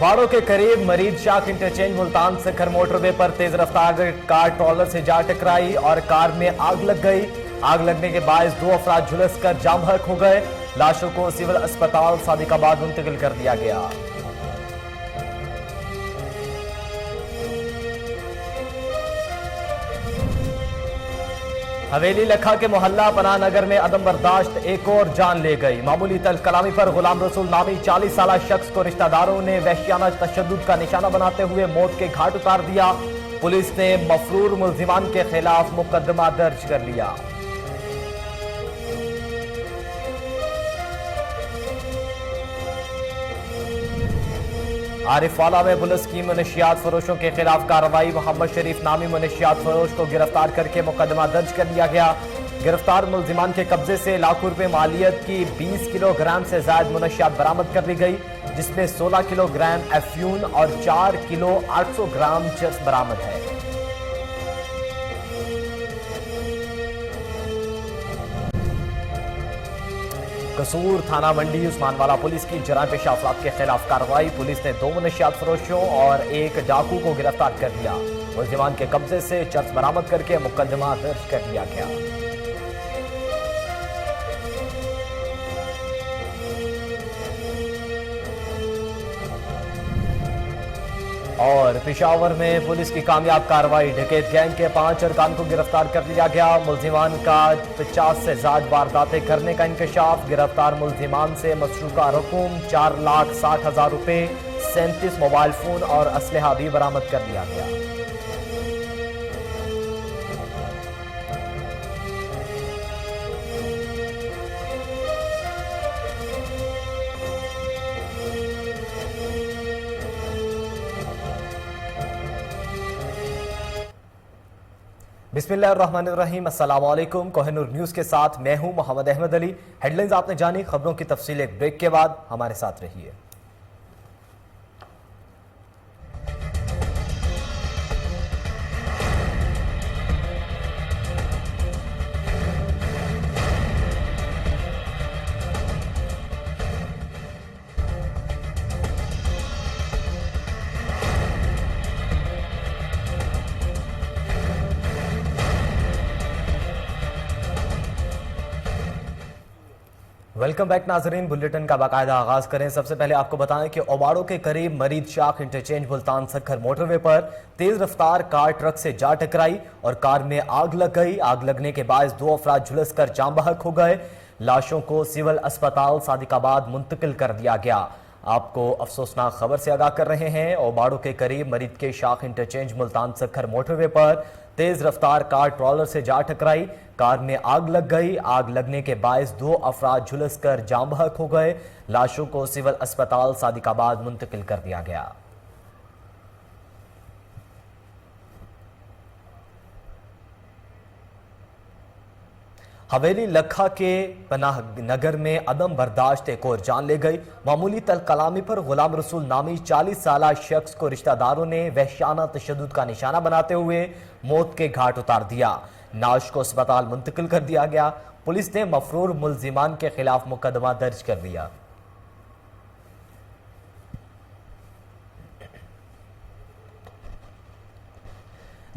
ओबाड़ों के करीब मरीज शाख इंटरचेंज मुल्तान सखर मोटरवे पर तेज रफ्तार कार ट्रॉलर से जा टकराई और कार में आग लग गई। आग लगने के बायस 2 अफराद झुलसकर जाम बहक हो गए। लाशों को सिविल अस्पताल सादिकाबाद मुंतकिल कर दिया गया। हवेली लखा के मोहल्ला पनाह नगर में अदम बर्दाश्त एक और जान ले गई। मामूली तल्ख कलामी पर गुलाम रसूल नामी 40 साल शख्स को रिश्तेदारों ने वहशियाना तशद्दुद का निशाना बनाते हुए मौत के घाट उतार दिया। पुलिस ने मफरूर मुल्जिमान के खिलाफ मुकदमा दर्ज कर लिया। आरिफवाला में पुलिस की मनशियात फरोशों के खिलाफ कार्रवाई। मोहम्मद शरीफ नामी मनशियात फरोश को गिरफ्तार करके मुकदमा दर्ज कर लिया गया। गिरफ्तार मुल्जिमान के कब्जे से लाखों रुपए मालियत की 20 किलोग्राम से ज्यादा मनशियात बरामद कर ली गई, जिसमें 16 किलोग्राम एफ्यून और 4 किलो 800 ग्राम चर्स बरामद है। कसूर थाना मंडी उस्मानवाला पुलिस की जराम पेशा अफराद के खिलाफ कार्रवाई। पुलिस ने 2 मनशियात फरोशों और 1 डाकू को गिरफ्तार कर लिया। मुल्जिमान के कब्जे से चर्स बरामद करके मुकदमा दर्ज कर लिया गया। और पेशावर में पुलिस की कामयाब कार्रवाई। डकैत गैंग के 5 अरकान को गिरफ्तार कर लिया गया। मुल्जिमान का 50 से ज्यादा वारदातें करने का इंकशाफ। गिरफ्तार मुल्जिमान से मशरूका रकूम 4,60,000 रुपए, 37 मोबाइल फोन और असलहा भी बरामद कर लिया गया। बिस्मिल्लाहिर्रहमानिर्रहीम, अस्सलाम वालेकुम। कोहिनूर न्यूज के साथ मैं हूं मोहम्मद अहमद अली। हेडलाइंस आपने जानी, खबरों की तफसील एक ब्रेक के बाद। हमारे साथ रहिए। वेलकम बैक नाजरीन। बुलेटिन का बाकायदा आगाज करें। सबसे पहले आपको बताएं कि ओबाड़ों के करीब मरीज शाख इंटरचेंज मुल्तान सखर मोटरवे पर तेज रफ्तार कार ट्रक से जा टकराई और कार में आग लग गई। आग लगने के बायस 2 अफराद झुलसकर जाम बहक हो गए। लाशों को सिविल अस्पताल सादिकाबाद मुंतकिल कर दिया गया। आपको अफसोसनाक खबर से आगाह कर रहे हैं। ओबाड़ों के करीब मरीज के शाख इंटरचेंज मुल्तान सखर मोटरवे पर तेज रफ्तार कार ट्रॉलर से जा टकराई। कार में आग लग गई। आग लगने के बायस 2 अफराद झुलसकर जाम बहक हो गए। लाशों को सिविल अस्पताल सादिकाबाद मुंतकिल कर दिया गया। हवेली लखा के पनाह नगर में अदम बर्दाश्त एक और जान ले गई। मामूली तल्ख कलामी पर गुलाम रसूल नामी 40 साल शख्स को रिश्तेदारों ने वहशियाना तशद्दुद का निशाना बनाते हुए मौत के घाट उतार दिया। नाश को अस्पताल मुंतकिल कर दिया गया। पुलिस ने मफरूर मुल्जिमान के खिलाफ मुकदमा दर्ज कर लिया।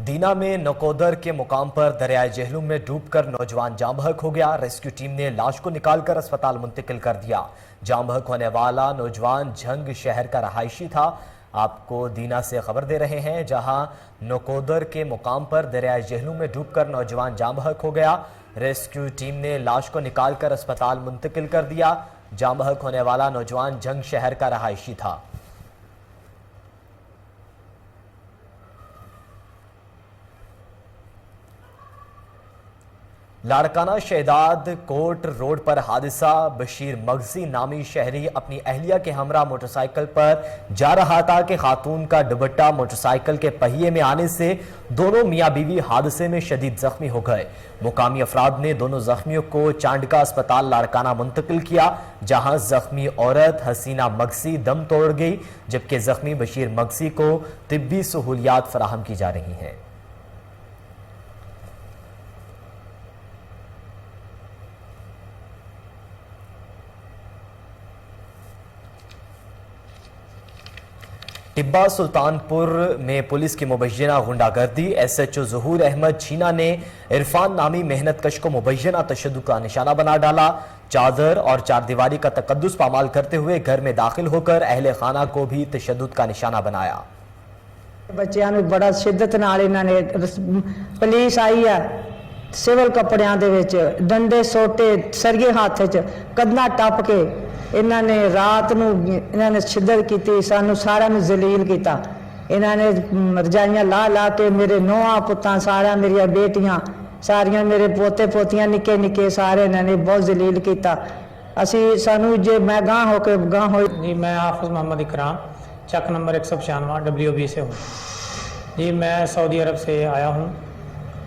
दीना में नकोदर के मुकाम पर दरियाए जहलुम में डूबकर नौजवान जाम बहक हो गया। रेस्क्यू टीम ने लाश को निकालकर अस्पताल मुंतकिल कर दिया। जाम बहक होने वाला नौजवान झंग शहर का रहायशी था। आपको दीना से खबर दे रहे हैं, जहां नकोदर के मुकाम पर दरियाए जहलुम में डूबकर नौजवान जाम बहक हो गया। रेस्क्यू टीम ने लाश को निकालकर अस्पताल मुंतकिल कर दिया। जाम बहक होने वाला नौजवान झंग शहर का रहायशी था। लाड़काना शहदाद कोट रोड पर हादसा। बशीर मगजी नामी शहरी अपनी अहलिया के हमरा मोटरसाइकिल पर जा रहा था कि खातून का दुपट्टा मोटरसाइकिल के पहिए में आने से दोनों मियां बीवी हादसे में शदीद जख्मी हो गए। मुकामी अफराद ने दोनों जख्मियों को चांडका अस्पताल लाड़काना मुंतकिल किया, जहां जख्मी औरत हसीना मगसी दम तोड़ गई, जबकि जख्मी बशीर मगसी को तिब्बी सहूलियात फराहम की जा रही हैं। टिब्बा सुल्तानपुर में पुलिस की मुबैना गुंडागर्दी। एसएचओ ज़हूर अहमद छीना ने इरफान नामी मेहनतकश को मुबैना तशद्दुद का निशाना बना डाला। चादर और चारदीवारी का तकद्दुस पामाल करते हुए घर में दाखिल होकर अहले खाना को भी तशद्दुद का निशाना बनाया। बच्चों में बड़ा शिद्दत नाल इन्होंने, पुलिस आई है सिविल कपड़ियां दे विच, डंडे सोटे सरगे हाथ च, कदना टप के इन्होंने रात नूं इन्होंने शिद्दत की, सानू सारा नूं जलील किया। इन्होंने रजाइयां ला ला के मेरे नौहां पुत्तां सारा, मेरिया बेटियां सारियां, मेरे पोते पोतियां निके निके सारे इन्होंने बहुत जलील किया। असी सानू जे मैं गांह होके गांह हो जी, मैं हाफिज़ मोहम्मद इकराम चक नंबर 195 WB से हूँ जी। मैं सऊदी अरब से आया हूँ,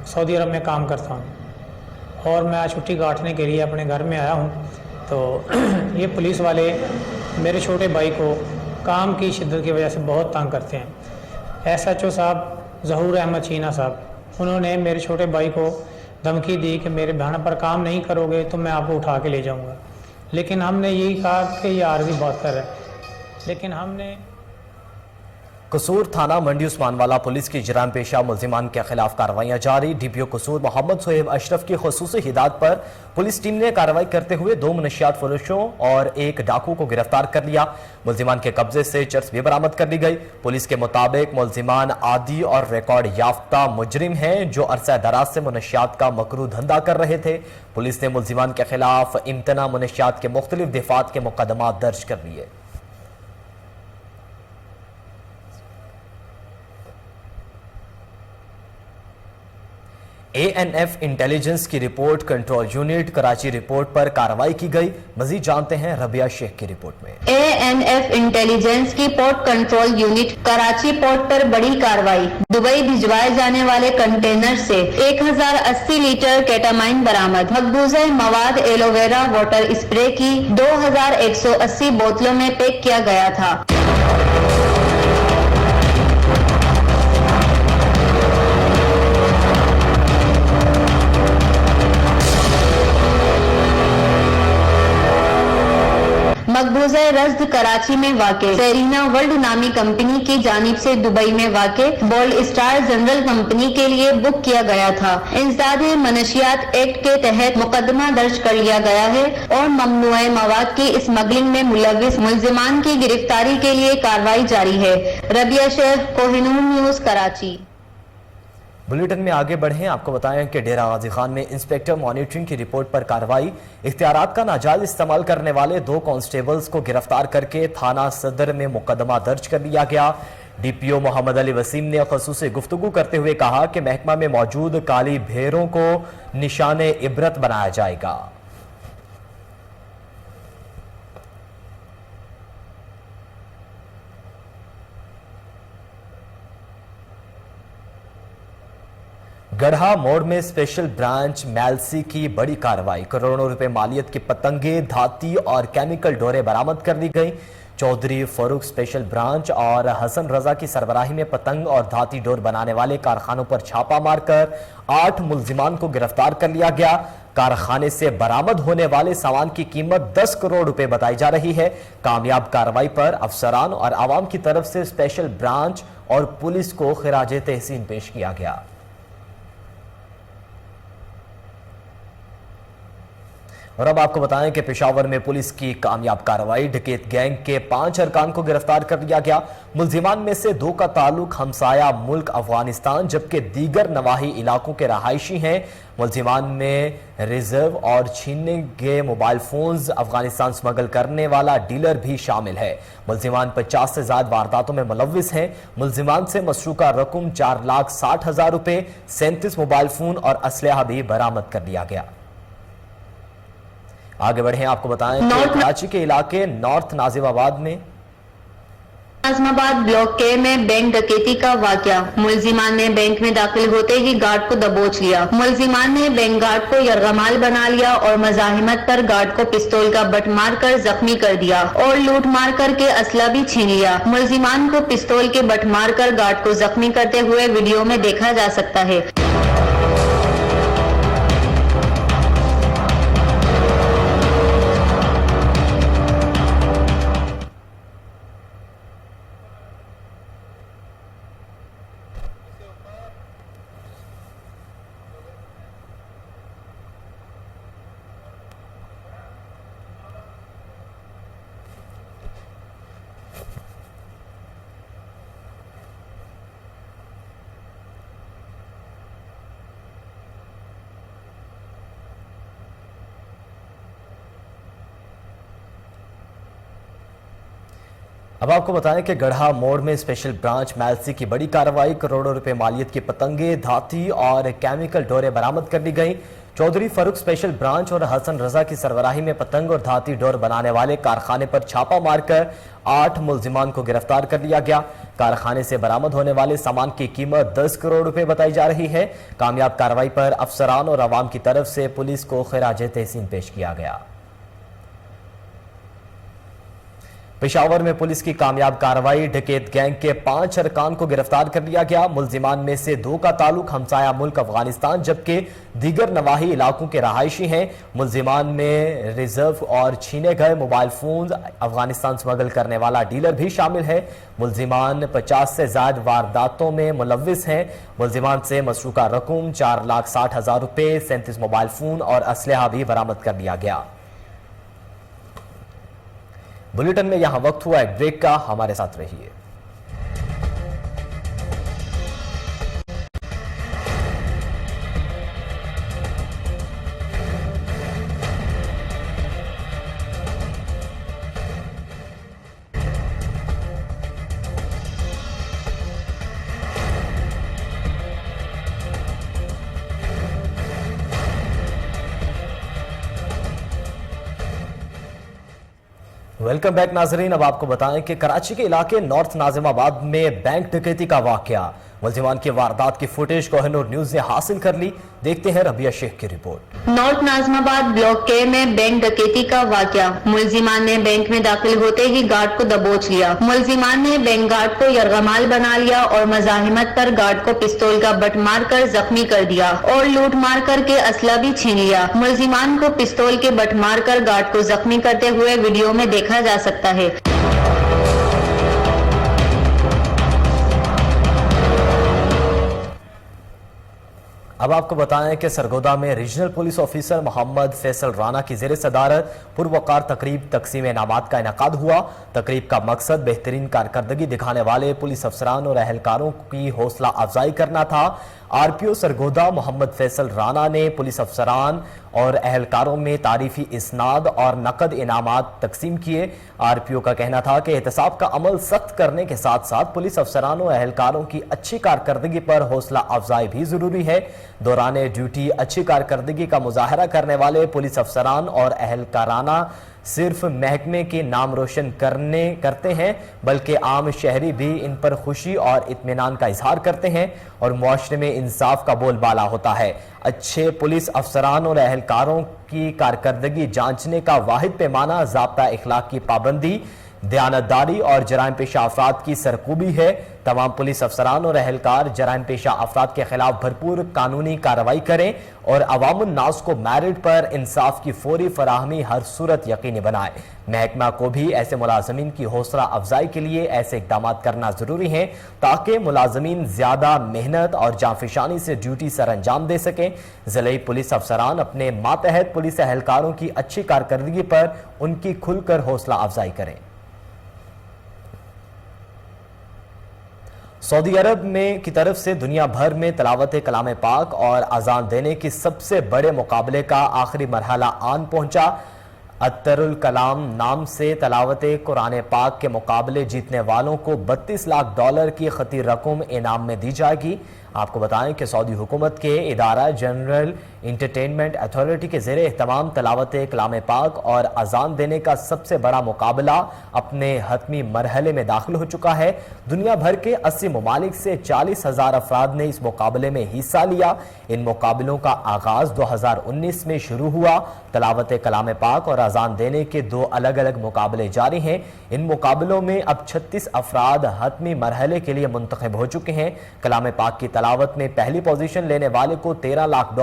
सऊदी अरब में काम करता हूँ और मैं आज छुट्टी काटने के लिए अपने घर में आया हूँ। तो ये पुलिस वाले मेरे छोटे भाई को काम की शिद्दत की वजह से बहुत तंग करते हैं। एसएचओ साहब ज़हूर अहमद छीना साहब, उन्होंने मेरे छोटे भाई को धमकी दी कि मेरे बहन पर काम नहीं करोगे तो मैं आपको उठा के ले जाऊँगा। लेकिन हमने यही कहा कि ये आर्जी बात कर रहा है, लेकिन हमने कसूर थाना मंडी उस्मानवाला पुलिस की जराम पेशा मुल्जिमान के खिलाफ कार्रवाइयां जारी। डीपीओ कसूर मोहम्मद सोहेब अशरफ की खुसूसी हिदायत पर पुलिस टीम ने कार्रवाई करते हुए 2 मनशियात फरोशों और 1 डाकू को गिरफ्तार कर लिया। मुल्जिमान के कब्जे से चर्स भी बरामद कर ली गई। पुलिस के मुताबिक मुल्जिमान आदी और रिकॉर्ड याफ्ता मुजरिम हैं जो अरसा दराज से मनशियात का मकरू धंधा कर रहे थे। पुलिस ने मुल्जिमान के खिलाफ इम्तना मनशियात के मुख्तलिफ दिफात के मुकदमा दर्ज कर लिए। ANF इंटेलिजेंस की report control unit Karachi report पर कार्रवाई की गई। मजीद जानते हैं रबिया शेख की रिपोर्ट में। ANF इंटेलिजेंस की port control unit Karachi port पर बड़ी कार्रवाई। दुबई भिजवाए जाने वाले कंटेनर से 1080 लीटर केटामाइन बरामद। मकबूजा मवाद एलोवेरा वाटर स्प्रे की 2180 बोतलों में पैक किया गया था। मकबूजा रज्द कराची में वाक़े सेरीना वर्ल्ड नामी कंपनी की जानिब से दुबई में वाक़े बोल्ड स्टार जनरल कंपनी के लिए बुक किया गया था। इंसदाद मनशियात एक्ट के तहत मुकदमा दर्ज कर लिया गया है और ममनुए मवाद की स्मगलिंग में मुलविस मुल्जिमान की गिरफ्तारी के लिए कार्रवाई जारी है। रबिया शेख, कोहिनूर न्यूज, कराची। बुलेटिन में आगे बढ़े, आपको बताएं कि डेरा गाजी खान में इंस्पेक्टर मॉनिटरिंग की रिपोर्ट पर कार्रवाई। इख्तियारात का नाजायज इस्तेमाल करने वाले 2 कांस्टेबल्स को गिरफ्तार करके थाना सदर में मुकदमा दर्ज कर लिया गया। डीपीओ मोहम्मद अली वसीम ने खसूसी गुफ्तगू करते हुए कहा कि महकमा में मौजूद काली भेरों को निशाने इबरत बनाया जाएगा। गढ़ा मोड़ में स्पेशल ब्रांच मैलसी की बड़ी कार्रवाई। करोड़ों रुपए मालियत की पतंगे, धाती और केमिकल डोरे बरामद कर ली गई। चौधरी फारूक स्पेशल ब्रांच और हसन रजा की सरबराही में पतंग और धाती डोर बनाने वाले कारखानों पर छापा मारकर 8 मुल्जिमान को गिरफ्तार कर लिया गया। कारखाने से बरामद होने वाले सामान की कीमत 10 करोड़ रुपए बताई जा रही है। कामयाब कार्रवाई पर अफसरान और आवाम की तरफ से स्पेशल ब्रांच और पुलिस को खिराजे तहसीन पेश किया गया। और अब आपको बताएं कि पेशावर में पुलिस की कामयाब कार्रवाई। डकैत गैंग के 5 अरकान को गिरफ्तार कर लिया गया। मुल्जिमान में से 2 का ताल्लुक हमसाया मुल्क अफगानिस्तान जबकि दीगर नवाही इलाकों के रहायशी हैं। मुल्जिमान में रिजर्व और छीनने गए मोबाइल फोन्स अफगानिस्तान स्मगल करने वाला डीलर भी शामिल है। मुल्जिमान 50 से ज्यादा वारदातों में मुलविस हैं। मुल्जिमान से मसरूका रकम 4,60,000 रुपए, 37 मोबाइल फोन और असलहा भी बरामद कर लिया गया। आगे बढ़े, आपको बताएं कि कराची के इलाके नॉर्थ नाजिमाबाद में नाजिमाबाद ब्लॉक के में बैंक डकैती का वाकया। मुल्जिमान ने बैंक में दाखिल होते ही गार्ड को दबोच लिया। मुल्जिमान ने बैंक गार्ड को यरगमाल बना लिया और मजाहिमत पर गार्ड को पिस्तौल का बट मारकर जख्मी कर दिया और लूट मार करके असला भी छीन लिया। मुल्जिमान को पिस्तौल के बट मारकर गार्ड को जख्मी करते हुए वीडियो में देखा जा सकता है। अब आपको बताएं कि गढ़ा मोड़ में स्पेशल ब्रांच मैलसी की बड़ी कार्रवाई, करोड़ों रुपए मालियत की पतंगे, धाती और केमिकल डोरे बरामद कर ली गई। चौधरी फरूख स्पेशल ब्रांच और हसन रजा की सरबराही में पतंग और धाती डोर बनाने वाले कारखाने पर छापा मारकर 8 मुल्जिमान को गिरफ्तार कर लिया गया। कारखाने से बरामद होने वाले सामान की कीमत 10 करोड़ रुपए बताई जा रही है। कामयाब कार्रवाई पर अफसरान और अवाम की तरफ से पुलिस को खिराजे तहसीन पेश किया गया। पेशावर में पुलिस की कामयाब कार्रवाई, डकैत गैंग के 5 अरकान को गिरफ्तार कर लिया गया। मुल्जिमान में से 2 का ताल्लुक हमसाया मुल्क अफगानिस्तान जबकि दीगर नवाही इलाकों के रहायशी हैं। मुल्जिमान में रिजर्व और छीने गए मोबाइल फोन अफगानिस्तान स्मगल करने वाला डीलर भी शामिल है। मुल्जिमान 50 से ज्यादा वारदातों में मुलव्विस हैं। मुल्जिमान से मसरूका रकम 4,60,000 रुपए, 37 मोबाइल फोन और असलहा भी बरामद कर लिया गया। बुलेटिन में यहां वक्त हुआ एक ब्रेक का, हमारे साथ रहिए। वेलकम बैक नाजरीन। अब आपको बताएं कि कराची के इलाके नॉर्थ नाजिमाबाद में बैंक डकैती का वाकया, मुल्जिमान की वारदात की फुटेज कोहिनूर न्यूज ने हासिल कर ली। देखते हैं रबिया शेख की रिपोर्ट। नॉर्थ नाजिमाबाद ब्लॉक के में बैंक डकैती का वाकया, मुल्जिमान ने बैंक में दाखिल होते ही गार्ड को दबोच लिया। मुल्जिमान ने बैंक गार्ड को यरगमाल बना लिया और मजाहिमत पर गार्ड को पिस्तौल का बट मारकर जख्मी कर दिया और लूट मार करके असला भी छीन लिया। मुल्जिमान को पिस्तौल के बट मारकर गार्ड को जख्मी करते हुए वीडियो में देखा जा सकता है। अब आपको बताएं कि सरगोदा में regional police officer Mohammad Faisal Rana की ज़ेर सदारत पुरवकार तकरीब तकसीम इनामात का इनेकाद हुआ। तकरीब का मकसद बेहतरीन कारकर्दगी दिखाने वाले पुलिस अफसरान और अहलकारों की हौसला अफजाई करना था। आरपीओ सरगोदा मोहम्मद फैसल राना ने पुलिस अफसरान और अहलकारों में तारीफी इसनाद और नकद इनामात तकसीम किए। आरपीओ का कहना था कि एहतसाब का अमल सख्त करने के साथ साथ पुलिस अफसरान और अहलकारों की अच्छी कारकर्दगी पर हौसला अफजाई भी जरूरी है। दौरान ड्यूटी अच्छी कारकर्दगी का मुजाहरा करने वाले पुलिस अफसरान और अहलकाराना सिर्फ महकमे के नाम रोशन करते हैं बल्कि आम शहरी भी इन पर खुशी और इत्मीनान का इजहार करते हैं और मुआशरे में इंसाफ का बोलबाला होता है। अच्छे पुलिस अफसरान और अहलकारों की कारकर्दगी जांचने का वाहिद पैमाना ज़ाब्ता इखलाक की पाबंदी, दयानतदारी और जराइम पेशा अफराद की सरकूबी है। तमाम पुलिस अफसरान और अहलकार जराइम पेशा अफराद के खिलाफ भरपूर कानूनी कार्रवाई करें और अवामुन नास को मेरिट पर इंसाफ की फौरी फराहमी हर सूरत यकीनी बनाए। महकमा को भी ऐसे मुलाजमीन की हौसला अफजाई के लिए ऐसे इकदाम करना जरूरी है ताकि मुलाजमीन ज्यादा मेहनत और जांफिशानी से ड्यूटी सर अंजाम दे सकें। जिले पुलिस अफसरान अपने मातहत पुलिस अहलकारों की अच्छी कारकर्दगी पर उनकी खुलकर हौसला अफजाई करें। सऊदी अरब में की तरफ से दुनिया भर में तलावत कलाम पाक और अजान देने की सबसे बड़े मुकाबले का आखिरी मरहला आन पहुंचा। अत्तरुल कलाम नाम से तलावत कुरान पाक के मुकाबले जीतने वालों को $32 लाख की खती रकम इनाम में दी जाएगी। आपको बताएं कि सऊदी हुकूमत के इदारा जनरल इंटरटेनमेंट अथॉरिटी के ज़ेरे एहतमाम तलावत कलाम पाक और अजान देने का सबसे बड़ा मुकाबला अपने हतमी मरहले में दाखिल हो चुका है। दुनिया भर के 80 ममालिक से 40,000 अफराद ने इस मुकाबले में हिस्सा लिया। इन मुकाबलों का आगाज 2019 में शुरू हुआ। तलावत कलाम पाक और अजान देने के 2 अलग अलग मुकाबले जारी हैं। इन मुकाबलों में अब 36 अफराद हतमी मरहले के लिए मुंतखब हो चुके हैं। कलाम पाक की तलावत में पहली पोजीशन लेने वाले को $13 लाख,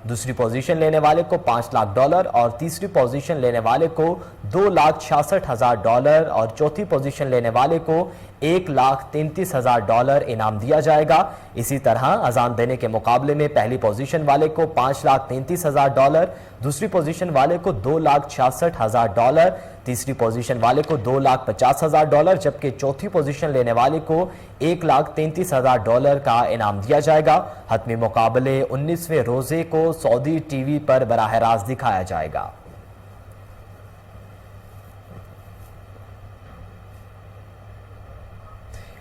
दूसरी पोजीशन लेने वाले को $5 लाख और तीसरी पोजीशन लेने वाले को $2,66,000 और चौथी पोजीशन लेने वाले को $1,33,000 इनाम दिया जाएगा। इसी तरह अजान देने के मुकाबले में पहली पोजीशन वाले को $5,33,000, दूसरी पोजीशन वाले को $2,66,000, तीसरी पोजीशन वाले को $2,50,000 जबकि चौथी पोजीशन लेने वाले को $1,33,000 का इनाम दिया जाएगा। हतमी मुकाबले 19वें रोजे को सऊदी टीवी पर बराह रास्त दिखाया जाएगा।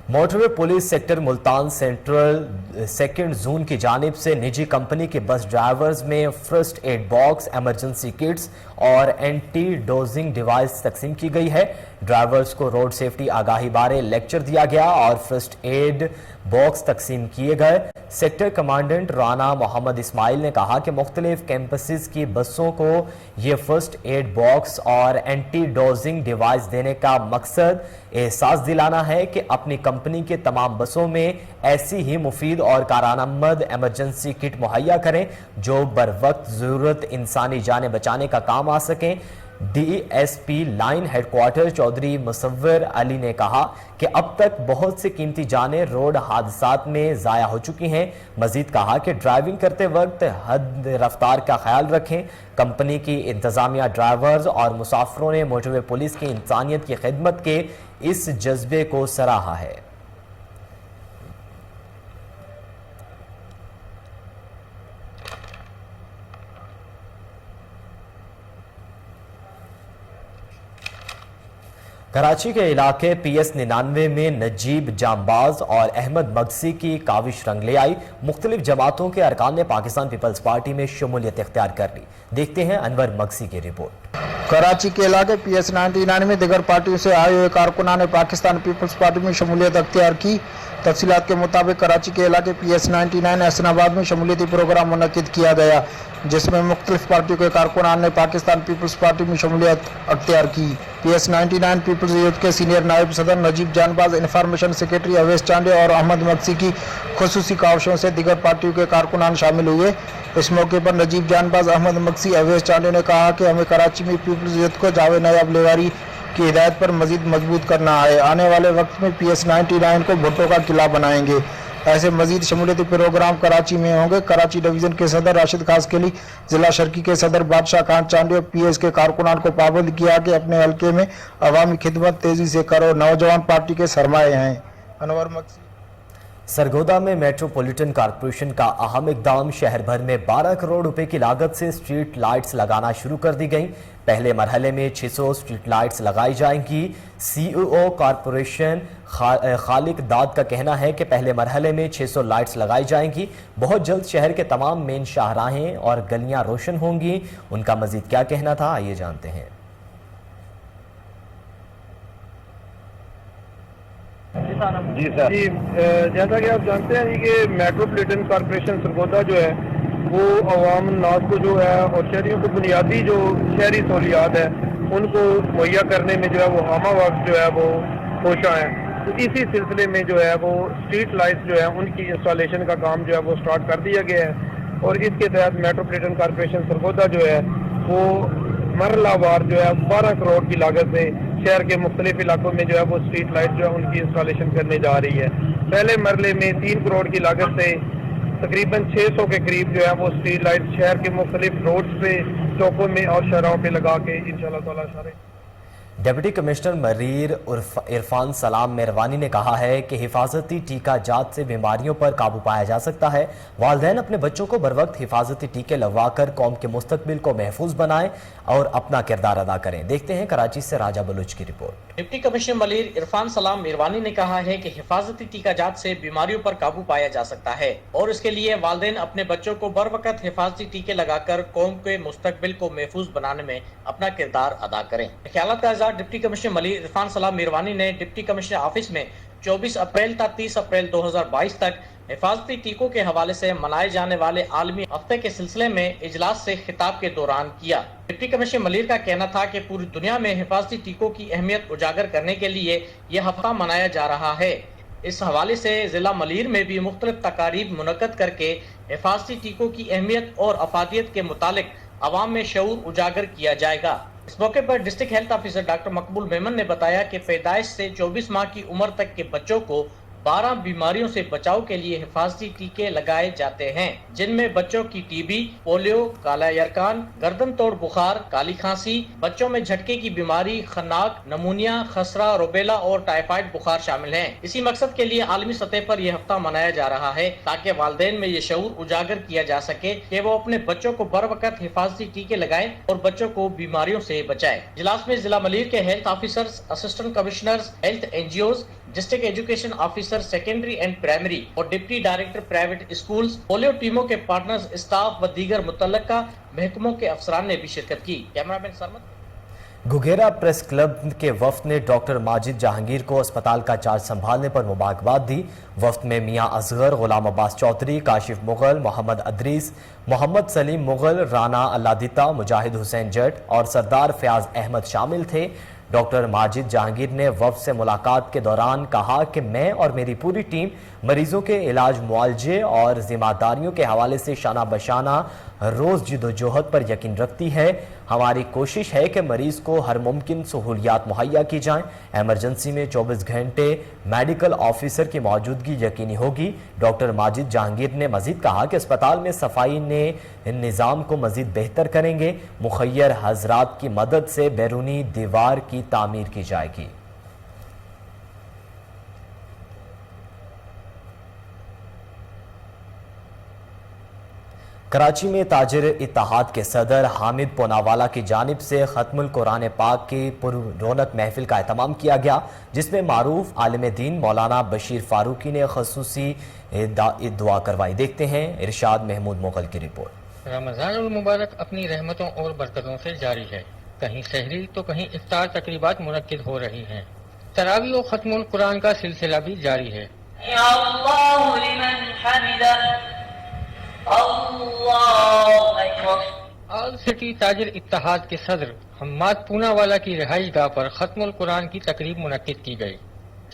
Motorway police sector Multan central second zone की जानिब से निजी कंपनी के बस ड्राइवर्स में first aid box, emergency kits और एंटी डोजिंग डिवाइस तकसीम की गई है। ड्राइवर्स को रोड सेफ्टी आगाही बारे लेक्चर दिया गया और फर्स्ट एड बॉक्स तकसीम किए गए। सेक्टर कमांडेंट राना मोहम्मद इस्माइल ने कहा कि मुख्तलिफ कैंपसेस की बसों को ये फर्स्ट एड बॉक्स और एंटी डोजिंग डिवाइस देने का मकसद एहसास दिलाना है कि अपनी कंपनी के तमाम बसों में ऐसी ही मुफीद और कारआमद इमरजेंसी किट मुहैया करें जो बर वक्त जरूरत इंसानी जानें बचाने का काम आ सकें। DSP line headquarter Chaudhary मुसव्विर Ali ने कहा कि अब तक बहुत सी कीमती जानें रोड हादसात में ज़ाया हो चुकी हैं। मजीद कहा कि ड्राइविंग करते वक्त हद रफ्तार का ख्याल रखें। कंपनी की इंतजामिया, ड्राइवर्स और मुसाफिरों ने मोटरवे पुलिस की इंसानियत की खिदमत के इस जज्बे को सराहा है। कराची के इलाके PS 99 में नजीब जामबाज और अहमद मगसी की काविश रंग ले आई। मुख्तलिफ जमातों के अरकान ने पाकिस्तान पीपल्स पार्टी में शमूलियत इख्तियार कर ली। देखते हैं अनवर मगसी की रिपोर्ट। कराची के इलाके PS 99 में दिगर पार्टियों से आए हुए कारकुनान ने पाकिस्तान पीपल्स पार्टी में शमूलियत अख्तियार की। तफसीलात के मुताबिक कराची के इलाके PS 99 हसनाबाद में शमूलियती प्रोग्राम मुनक्किद किया गया, जिसमें मुख्तलिफ पार्टियों के कारकुनान ने पाकिस्तान पीपल्स पार्टी में शमूलियत अख्तियार की। PS 99 पीपल्स यूथ के सीनियर नायब सदर नजीब जानबाज, इंफॉर्मेशन सेक्रेटरी अवैस चांडे और अहमद मक्सी की खुसूसी काविशों से दिगर पार्टियों के कारकुनान शामिल हुए। इस मौके पर नजीब जानबाज, अहमद मक्सी, अवैस चांडे ने कहा कि हमें कराची में पीपल्स यूथ को जावेद नायाब लेवारी की हिदायत पर मजीद मजबूत करना है। आने वाले वक्त में PS 99 को भुट्टो का किला बनाएंगे। ऐसे मजीद शमूलियती प्रोग्राम कराची में होंगे। कराची डिवीजन के सदर राशिद खासकेली, जिला शर्की के सदर बादशाह खान चांडी और PS के कारकुनान को पाबंद किया कि अपने हल्के में अवामी खिदमत तेजी से करो। नौजवान पार्टी के सरमाए हैं। अनवर मक्सी। सरगोदा में मेट्रोपॉलिटन कॉरपोरेशन का अहम इकदाम, शहर भर में 12 करोड़ रुपए की लागत से स्ट्रीट लाइट्स लगाना शुरू कर दी गई। पहले मरहले में 600 स्ट्रीट लाइट्स लगाई जाएंगी। CEO कॉरपोरेशन खालिक दाद का कहना है कि पहले मरहले में 600 लाइट्स लगाई जाएंगी। बहुत जल्द शहर के तमाम मेन शाहराहें और गलियां रोशन होंगी। उनका मजीद क्या कहना था, आइए जानते हैं। जी सर जी, जैसा कि आप जानते हैं कि मेट्रोपॉलिटन कॉरपोरेशन सरगोदा जो है वो अवाम नाज को जो है और शहरियों को बुनियादी जो शहरी सहूलियात है उनको मुहैया करने में जो है वो हमा वक्त जो है वो कोशा है। तो इसी सिलसिले में जो है वो स्ट्रीट लाइट्स जो है उनकी इंस्टॉलेशन का काम जो है वो स्टार्ट कर दिया गया है और इसके तहत मेट्रोपॉलिटन कॉरपोरेशन सरगोदा जो है वो मरलावार जो है 12 करोड़ की लागत से शहर के मुख्तलिफ इलाकों में जो है वो स्ट्रीट लाइट जो है उनकी इंस्टॉलेशन करने जा रही है। पहले मरले में 3 करोड़ की लागत से तकरीबन 600 के करीब जो है वो स्ट्रीट लाइट शहर के मुख्तलिफ रोड्स पे, चौकों में और शहरों पे लगा के इंशाल्लाह ताला सारे। डिप्टी कमिश्नर मरीर इरफान सलाम मेहरवानी ने कहा है कि हिफाजती टीका जात से बीमारियों पर काबू पाया जा सकता है। वालिदैन अपने बच्चों को बर वक्त हिफाजती टीके लगवाकर कौम के मुस्तकबिल को महफूज बनाएं और अपना किरदार अदा करें। देखते हैं कराची से राजा बलूच की रिपोर्ट। डिप्टी कमिश्नर मरीर इरफान सलाम मेहरवानी ने कहा है कि हिफाजती टीका जात से बीमारियों पर काबू पाया जा सकता है और इसके लिए वालिदैन अपने बच्चों को बर वक्त हिफाजती टीके लगाकर कौम के मुस्तकबिल को महफूज बनाने में अपना किरदार अदा करें। ख्यालात का इज़हार डिप्टी कमिश्नर मरीर इरफान सलाम मेहरवानी ने डिप्टी कमिश्नर ऑफिस में 24 अप्रैल तक 30 अप्रैल 2022 तक हिफाजती टीकों के हवाले से मनाए जाने वाले आलमी हफ्ते के सिलसिले में इजलास से खिताब के दौरान किया। डिप्टी कमिश्नर मलिर का कहना था कि पूरी दुनिया में हिफाजती टीकों की अहमियत उजागर करने के लिए यह हफ्ता मनाया जा रहा है। इस हवाले से जिला मलिर में भी मुख्तलिफ तकारीब मुनक्कद करके हिफाजती टीकों की अहमियत और अफादियत के मुतालिक अवाम में शऊर उजागर किया जाएगा। इस मौके पर डिस्ट्रिक्ट हेल्थ ऑफिसर डॉक्टर मकबूल मेमन ने बताया कि पैदाइश से 24 माह की उम्र तक के बच्चों को 12 बीमारियों से बचाव के लिए हिफाजती टीके लगाए जाते हैं, जिनमें बच्चों की टीबी, पोलियो, काला यरकान, गर्दन तोड़ बुखार, काली खांसी, बच्चों में झटके की बीमारी, खन्नाक, नमूनिया, खसरा, रुबेला और टाइफाइड बुखार शामिल हैं। इसी मकसद के लिए आलमी सतह पर यह हफ्ता मनाया जा रहा है ताकि वालिदैन में ये शऊर उजागर किया जा सके कि वो अपने बच्चों को बर वक्त हिफाजती टीके लगाएं और बच्चों को बीमारियों से बचाएं। इजलास में जिला मलिर के health officers, assistant commissioners, health NGOs, district education officer secondary and primary और deputy director private schools, polio टीमों के पार्टनर्स, स्टाफ व दीगर मुतल्लका महकमों के अफसरान ने भी शिरकत की। कैमरामैन सरमद। घुघेरा प्रेस क्लब के वफ्द ने डॉक्टर माजिद जहांगीर को अस्पताल का चार्ज संभालने पर मुबारकबाद दी। वफ्द में मियां असगर, गुलाम अब्बास चौधरी, काशिफ मुगल, मोहम्मद अदरीस, मोहम्मद सलीम मुगल, राना अल्लादिता, मुजाहिद हुसैन जट और सरदार फयाज अहमद शामिल थे। डॉक्टर माजिद जहांगीर ने वफ्द से मुलाकात के दौरान कहा कि मैं और मेरी पूरी टीम मरीजों के इलाज, मुआवजे और जिम्मेदारियों के हवाले से शाना बशाना रोज़ जिदोजहद पर यकीन रखती है। हमारी कोशिश है कि मरीज को हर मुमकिन सहूलियात मुहैया की जाएं। एमरजेंसी में 24 घंटे मेडिकल ऑफिसर की मौजूदगी यकीनी होगी। डॉक्टर माजिद जहांगीर ने मजीद कहा कि अस्पताल में सफाई ने निज़ाम को मजीद बेहतर करेंगे। मुखय्यर हजरात की मदद से बैरूनी दीवार की तामीर की जाएगी। कराची में ताजिर इत्तेहाद के सदर हामिद पोनावाला की जानिब से खत्मुल कुरान पाक की पुररौनक महफिल का एहतमाम किया गया, जिसमें मारूफ आलिम दीन मौलाना बशीर फारूकी ने खसूसी दुआ करवाई। देखते हैं इरशाद महमूद मुगल की रिपोर्ट। रमज़ानुल मुबारक अपनी रहमतों और बरकतों से जारी है। कहीं सहरी तो कहीं इफ्तार तकरीबात मुनक्किद हो रही हैं। तरावी और खत्मुल कुरान का सिलसिला भी जारी है। ऑल सिटी ताजिर इत्तेहाद के सदर हम्माद पूनावाला की रिहाई गाह पर खत्मुल कुरान की तकरीब मुनक्किद की गई।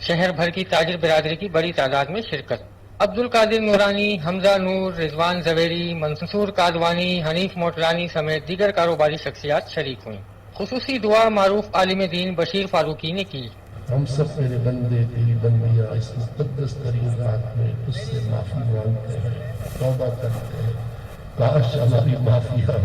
शहर भर की ताजिर बिरादरी की बड़ी तादाद में शिरकत। अब्दुल कादिर नूरानी, हमजा नूर, रिजवान जवेरी, मंसूर कादवानी, हनीफ मोटरानी समेत दीगर कारोबारी शख्सियात शरीक हुई। खुसूसी दुआ मारूफ आलिम दीन बशीर फारूकी ने की। हम सब मेरे बंदे तेरी बंदियां इस मुक़द्दस तरीन रात में उससे माफी मांगते हैं, तौबा करते हैं। काश हमारी माफिया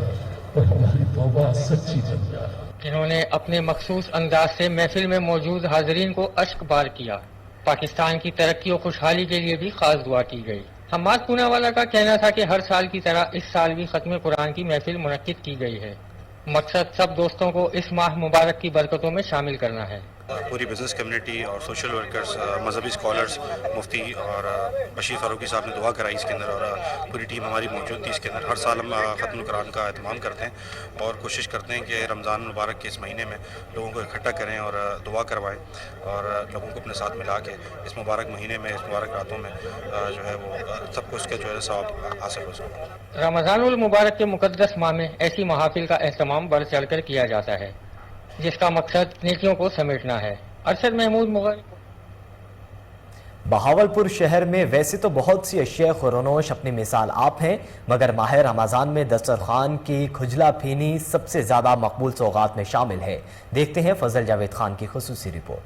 और हमारी तौबा सच्ची बन जाए। इन्होंने अपने मखसूस अंदाज से महफिल में मौजूद हाजरीन को अश्क बार किया। पाकिस्तान की तरक्की और खुशहाली के लिए भी खास दुआ की गई। हम्माद पूनावाला का कहना था कि हर साल की तरह इस साल भी खत्म कुरान की महफिल मुनक्किद की गई है। मकसद सब दोस्तों को इस माह मुबारक की बरकतों में शामिल करना है। पूरी बिजनेस कम्युनिटी और सोशल वर्कर्स, मजहबी स्कॉलर्स, मुफ्ती और बशीर फारूकी साहब ने दुआ कराई इसके अंदर और पूरी टीम हमारी मौजूद थी इसके अंदर। हर साल हम ख़त्म कुरान का एहतमाम करते हैं और कोशिश करते हैं कि रमज़ान मुबारक के इस महीने में लोगों को इकट्ठा करें और दुआ करवाएं और लोगों को अपने साथ मिला के इस मुबारक महीने में, इस मुबारक रातों में जो है वो सबको उसके जो है सवाब हासिल हो सके। रमज़ानुल मुबारक के मुक़द्दस माह में ऐसी महाफिल का एहतमाम बढ़ चढ़ कर किया जाता है, जिसका मकसद नेकियों को समेटना है। अरशद महमूद मुगल। बहावलपुर शहर में वैसे तो बहुत सी अशिया खुरनोश अपनी मिसाल आप हैं, मगर माह रमज़ान में दस्तरखान की खुजला फीनी सबसे ज़्यादा मकबूल सौगात में शामिल है। देखते हैं फजल जावेद खान की खुसूसी रिपोर्ट।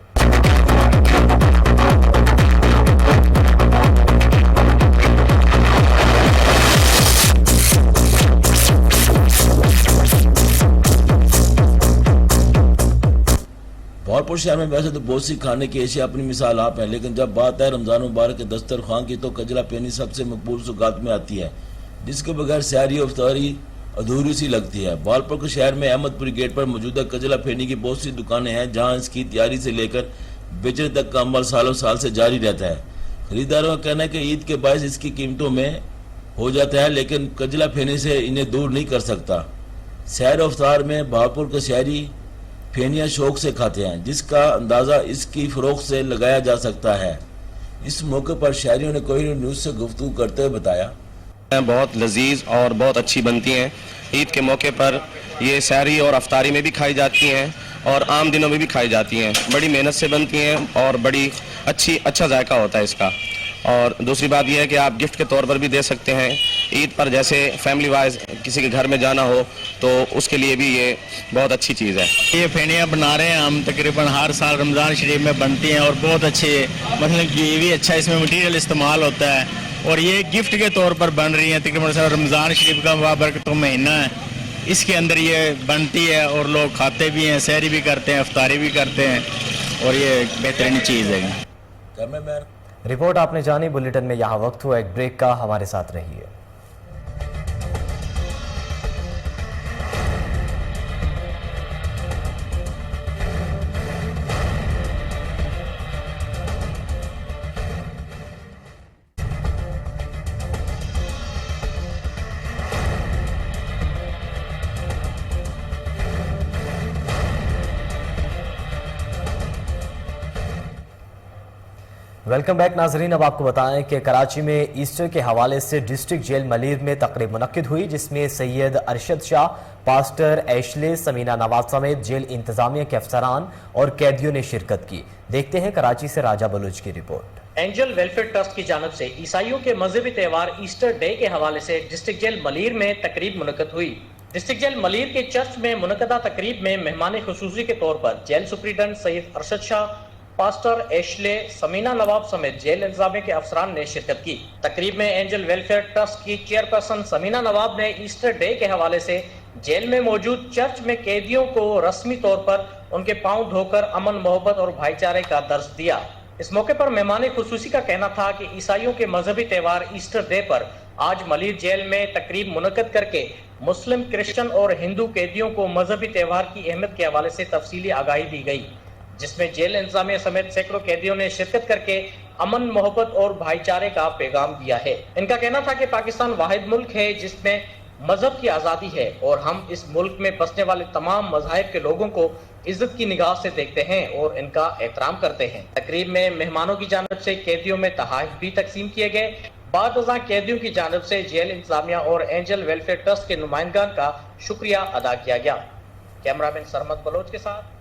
बहावलपुर शहर में वैसे तो बहुत सी खाने की एशिया अपनी मिसाल आप हैं, लेकिन जब बात है रमज़ान मुबारक के दस्तरखान की तो कजला पेनी सबसे मकबूल सौगात में आती है, जिसके बगैर सैरी और इफ्तारी अधूरी सी लगती है। बहावलपुर के शहर में अहमदपुरी गेट पर मौजूदा कजला फेनी की बहुत सी दुकानें हैं, जहाँ इसकी तैयारी से लेकर बेचने तक का अमल सालों साल से जारी रहता है। खरीदारों का कहना है कि ईद के बायस इसकी कीमतों में हो जाता है, लेकिन कजला फेनी से इन्हें दूर नहीं कर सकता। सैर और इफ्तार में बहावलपुर के शहरी फेनियाँ शौक से खाते हैं, जिसका अंदाज़ा इसकी फ़रोख्त से लगाया जा सकता है। इस मौके पर शहरियों ने कोई न्यूज़ से गुफ्तगू करते हुए बताया, बहुत लजीज और बहुत अच्छी बनती हैं। ईद के मौके पर ये सहरी और अफ्तारी में भी खाई जाती हैं और आम दिनों में भी खाई जाती हैं। बड़ी मेहनत से बनती हैं और बड़ी अच्छा जायका होता है इसका। और दूसरी बात यह है कि आप गिफ्ट के तौर पर भी दे सकते हैं। ईद पर जैसे फैमिली वाइज किसी के घर में जाना हो तो उसके लिए भी ये बहुत अच्छी चीज़ है। ये फेनियाँ बना रहे हैं हम, तकरीबन हर साल रमज़ान शरीफ में बनती हैं और बहुत अच्छे, मतलब ये भी अच्छा इसमें मटीरियल इस्तेमाल होता है और ये गिफ्ट के तौर पर बन रही हैं। तकरीबन रमज़ान शरीफ का मुबारक तो महीना है, इसके अंदर ये बनती है और लोग खाते भी हैं, सहरी भी करते हैं, इफ्तारी भी करते हैं और ये बेहतरीन चीज़ है। रिपोर्ट आपने जानी। बुलेटिन में यहाँ वक्त हुआ एक ब्रेक का, हमारे साथ रहिए। वेलकम बैक नाजरीन। अब आपको बताएं कि कराची में ईस्टर के हवाले से डिस्ट्रिक्ट जेल मलीर में तकरीब मुनक्किद हुई, जिसमें सैयद अरशद शाह, पास्टर एशले, समीना नवाज समेत जेल इंतजामिया के अफसरान और कैदियों ने शिरकत की। देखते हैं कराची से राजा बलूच की रिपोर्ट। एंजल वेलफेयर ट्रस्ट की जानब से ईसाइयों के मजहबी त्यौहार ईस्टर डे के हवाले से डिस्ट्रिक्ट जेल मलीर में तकरीब मुनक्किद हुई। डिस्ट्रिक्ट जेल मलीर के चर्च में मुनक्किदा तकरीब में मेहमान खुसूसी के तौर पर jail superintendent Syed Arshad Shah, pastor Ashley, Samina Nawab समेत जेल इंतजामिया के अफसरान ने शिरकत की। तकरीब में एंजल वेलफेयर ट्रस्ट की चेयरपर्सन समीना नवाब ने ईस्टर डे के हवाले से जेल में मौजूद चर्च में कैदियों को रस्मी तौर पर उनके पांव धोकर अमन, मोहब्बत और भाईचारे का दर्स दिया। इस मौके पर मेहमान खुसूसी का कहना था कि ईसाइयों के मजहबी त्यौहार ईस्टर डे पर आज मलीर जेल में तकरीब मुनक्किद करके मुस्लिम, क्रिश्चियन और हिंदू कैदियों को मजहबी त्यौहार की अहमियत के हवाले से तफसीली आगाही दी गई, जिसमें जेल इंतजामिया समेत सैकड़ों कैदियों ने शिरकत करके अमन, मोहब्बत और भाईचारे का पैगाम दिया है। इनका कहना था कि पाकिस्तान वाहिद मुल्क है जिसमें मजहब की आज़ादी है और हम इस मुल्क में बसने वाले तमाम मज़ाहिब के लोगों को इज्जत की निगाह से देखते हैं और इनका एहतराम करते हैं। तकरीब में मेहमानों की जानब से कैदियों में तोहफे भी तकसीम किए गए। बाद अज़ां कैदियों की जानब से जेल इंतजामिया और एंजल वेलफेयर ट्रस्ट के नुमाइंदगान का शुक्रिया अदा किया गया। कैमरामैन सरमद बलोच के साथ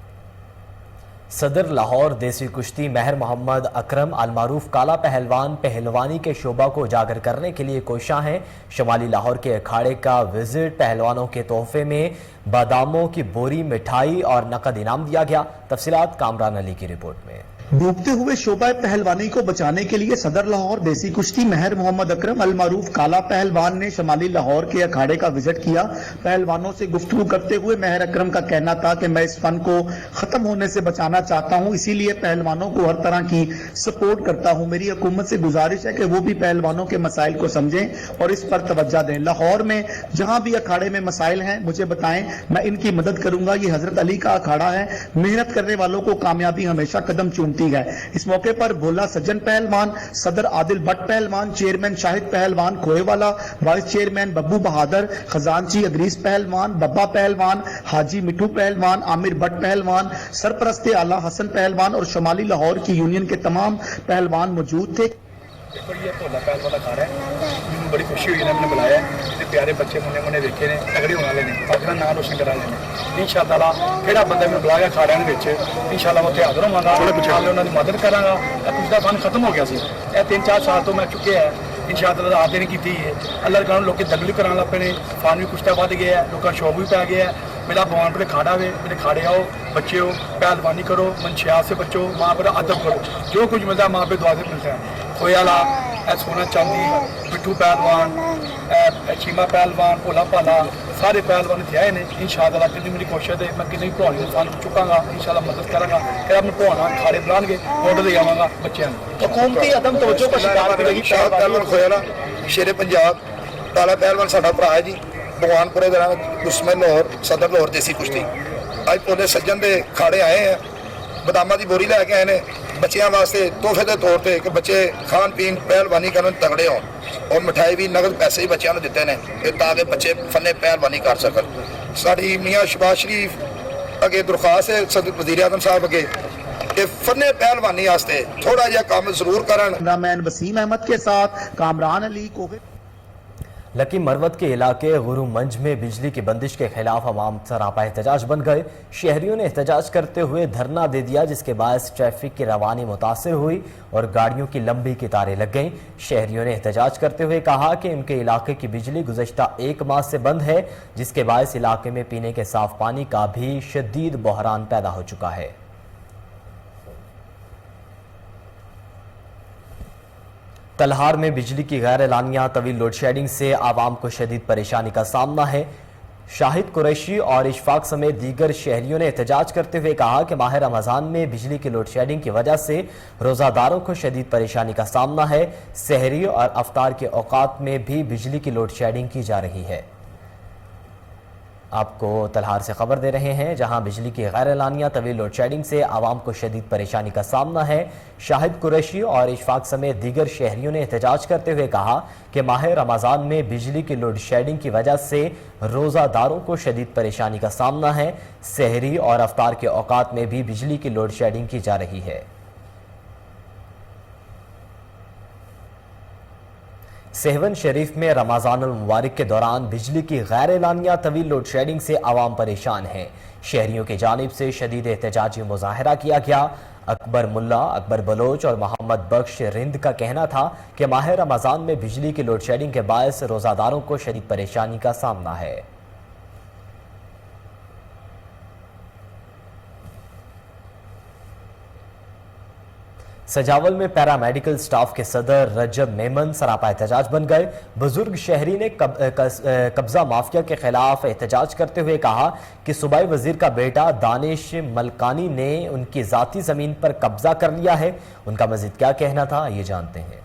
सदर लाहौर देसी कुश्ती महर मोहम्मद अकरम अलमारूफ काला पहलवान पहलवानी के शोबा को उजागर करने के लिए कोशां हैं। शुमाली लाहौर के अखाड़े का विजिट, पहलवानों के तोहफे में बादामों की बोरी, मिठाई और नकद इनाम दिया गया। तफसीलात कामरान अली की रिपोर्ट में। डूबते हुए शोबा पहलवानी को बचाने के लिए सदर लाहौर देसी कुश्ती महर मोहम्मद अकरम अलमारूफ काला पहलवान ने शुमाली लाहौर के अखाड़े का विजिट किया। पहलवानों से गुफ्तगू करते हुए महर अकरम का कहना था कि मैं इस फन को खत्म होने से बचाना चाहता हूं, इसीलिए पहलवानों को हर तरह की सपोर्ट करता हूं। मेरी हुकूमत से गुजारिश है कि वो भी पहलवानों के मसाइल को समझें और इस पर तवज्जो दें। लाहौर में जहां भी अखाड़े में मसाइल हैं मुझे बताएं, मैं इनकी मदद करूंगा। ये हजरत अली का अखाड़ा है, मेहनत करने वालों को कामयाबी हमेशा कदम चूमती है। इस मौके पर भोला सज्जन पहलवान, सदर आदिल भट्ट पहलवान, चेयरमैन शाहिद पहलवान खोएवाला, वाइस चेयरमैन बब्बू बहादुर, खजानची अदरीस पहलवान, बब्बा पहलवान, हाजी मिठू पहलवान, आमिर भट्ट पहलवान, सरपरस्ते आला हसन पहलवान और शुमाली लाहौर की यूनियन के तमाम पहलवान मौजूद थे। भोला पहलवान अखाड़ा है, मैं बड़ी खुशी हुई इन्होंने बुलाया। प्यारे बच्चे मुन्ने मुन्ने देखे ने, तगड़े होने वाले ने, अपना नाम रोशन करा लेने। इंशाअल्लाह केड़ा बंदा मैं बुलाया अखाड़े इंशाअल्लाह मैं हाजिर होवांगा, उन्होंने मदद करांगा। कुछ दा फन खत्म हो गया सी, 3-4 साल तो मैं चुके है। इंशाअल्लाह आदे नहीं की है, अल्लाह के लोग दगली कराने लग पे, फन भी कुछ वध गया है, लोगों शौक भी पै गया है। मेरा भगवान पर खाड़ा वे, मेरे खाड़े आओ, बच्चे हो, पहलवानी करो, मनशियात से बचो, माँ पर अदब करो, जो कुछ मिलता है माँ पे दुआ से मिलता है। खोयाला, सोना चांदी, पिट्ठू पहलवान, चीमा पहलवान, भोला पाला, सारे पहलवान थे आए ने। इंशाअल्लाह कितनी मेरी कोशिश है, मैं कितनी भुआनी फन चुकांगा, इंशाअल्लाह मदद करांगा। फिर अपने भुआना खाड़े बुलाएंगे, ऑर्डर ले आवांगा बच्चों को। हुकूमती अदम तवज्जो का शिकार करेगी पहलवान खोयाला, शेरे पंजाब, काला पहलवान साडा भरा है जी। भगवानपुरे दुश्मन लाहौर, सदर लाहौर देसी कुश्ती। अज भोले सज्जन के खाड़े आए हैं, बदामा की बोरी लैके आए हैं बच्चों वास्ते तोहफे के तौर पर कि बच्चे खान पीन पहलवानी करन तगड़े हो, और मिठाई भी नगद पैसे भी बच्चों को दिते हैं ताकि बच्चे फने पहलवानी कर सकन। साड़ी मियाँ शबाज शरीफ अगे दरखास्त है सदर वज़ीर आज़म साहब अगे कि फने पहलवानी वास्ते थोड़ा जहा काम जरूर करन। कैमरामैन वसीम अहमद के साथ कामरान अली को। लकी मरवत के इलाके गुरु मंज में बिजली की बंदिश के खिलाफ अवाम सरापा एहतजाज बन गए। शहरियों ने एहतजाज करते हुए धरना दे दिया, जिसके बायस ट्रैफिक की रवानी मुतासिर हुई और गाड़ियों की लंबी कतारें लग गईं। शहरियों ने एहतजाज करते हुए कहा कि उनके इलाके की बिजली गुज़श्ता 1 माह से बंद है, जिसके बायस इलाके में पीने के साफ पानी का भी शदीद बहरान पैदा हो चुका है। तलहार में बिजली की गैर एलानिया तवील लोड शेडिंग से आवाम को शदीद परेशानी का सामना है। शाहिद कुरैशी और इशफाक समेत दीगर शहरियों ने एहतजाज करते हुए कहा कि माह रमज़ान में बिजली की लोड शेडिंग की वजह से रोज़ादारों को शदीद परेशानी का सामना है। सहरी और अफ्तार के औकात में भी बिजली की लोड शेडिंग की जा रही है। आपको तलहार से खबर दे रहे हैं, जहां बिजली की गैर एलानिया तवील लोड शेडिंग से आवाम को शदीद परेशानी का सामना है। शाहिद कुरैशी और इशफाक समेत दीगर शहरियों ने एहतजाज करते हुए कहा कि माह रमज़ान में बिजली की लोड शेडिंग की वजह से रोज़ादारों को शदीद परेशानी का सामना है। सहरी और अफ्तार के औकात में भी बिजली की लोड शेडिंग की जा रही है। सेहवन शरीफ में रमजानुल मुबारक के दौरान बिजली की गैर एलानिया तवील लोड शेडिंग से आवाम परेशान है। शहरियों की जानिब से शदीद एहतजाजी मुजाहरा किया गया। अकबर मुल्ला, अकबर बलोच और मोहम्मद बख्श रिंद का कहना था कि माह रमजान में बिजली की लोड शेडिंग के बायस रोजादारों को शदीद परेशानी का सामना है। सजावल में पैरामेडिकल स्टाफ के सदर रजब मेमन सरापा एहतजाज बन गए। बुजुर्ग शहरी ने कब्जा माफिया के खिलाफ एहतजाज करते हुए कहा कि सूबाई वजीर का बेटा दानिश मलकानी ने उनकी जाती जमीन पर कब्जा कर लिया है। उनका मजीद क्या कहना था, ये जानते हैं।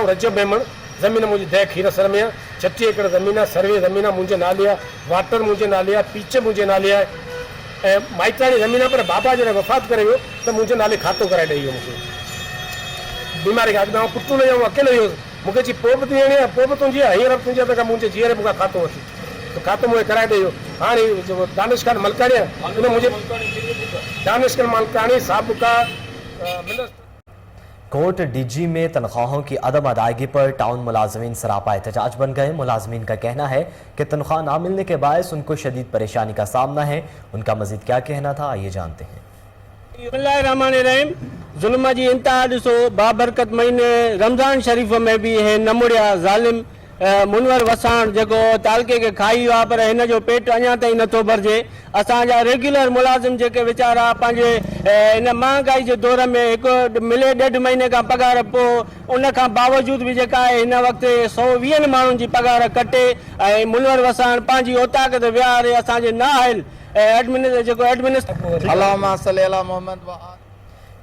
रजब मेमन जमीन मुझे दे खीर सर में 36 एकड़ जमीन सर्वे जमीन मुझे ना लिया, वाटर मुझे ना लिया, पीछे मुझे ना लिया, माइत्राणी जमीन पर बाबा जरा वफात करे हो तो मुझे नाले खातो कराए ॾेई हो। मूंखे बीमारी का अॻियां पुटु न हुयो, अकेलो हुयो। मूंखे चई पोइ बि तुंहिंजी पोइ बि तुंहिंजी हींअर तुंहिंजे त मुंहिंजे जीअरे मूंखां खातो वठी तो खातो मूंखे कराए ॾेई हो। हाणे दानिश खान मलकाणी उन मुंहिंजे दानिश खान मलकाणी साबिका मिनिस्टर कोर्ट डीजी में तनख्वाहों की अदम अदायगी पर टाउन मुलाजमीन सरापा एहतजाज बन गए। मुलाजमीन का कहना है कि तनख्वाह ना मिलने के बायस उनको शदीद परेशानी का सामना है। उनका मजीद क्या कहना था, आइए जानते हैं। जुल्म जी इंतहा ॾिसो, बाबरकत महीने रमज़ान शरीफ़ में भी है नमुड़िया ज़ालिम मुनवर वसाण जेको तालके के खाई वियो आहे, पर हिन जो पेट अञा ताईं नथो भरिजे। असांजा रेगुलर मुलाज़िम जेके वीचारा पंहिंजे इन महांगाई जे दौर में हिकु मिले 1.5 महीने खां पघार पोइ उन खां बावजूद भी जेका आहे हिन वक़्तु 120 माण्हुनि जी पघार कटे ऐं मुनवर वसाण पंहिंजी औताक ते विहारे असांजे नाहिल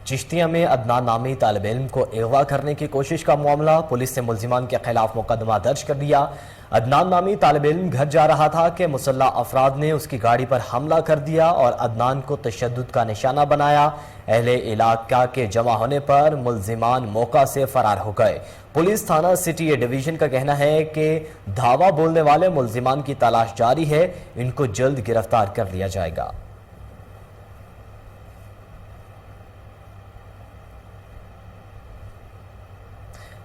चिश्तिया में अदनान नामी तालिब इल्म को अगवा करने की कोशिश का मामला, पुलिस ने मुल्जिमान के खिलाफ मुकदमा दर्ज कर दिया। अदनान नामी तालिब इल्म घर जा रहा था कि मुसल्लह अफराद ने उसकी गाड़ी पर हमला कर दिया और अदनान को तशद्दुद का निशाना बनाया। अहले इलाका के जमा होने पर मुल्जिमान मौका से फरार हो गए। पुलिस थाना सिटी ए डिवीजन का कहना है कि धावा बोलने वाले मुल्जिमान की तलाश जारी है, इनको जल्द गिरफ्तार कर लिया जाएगा।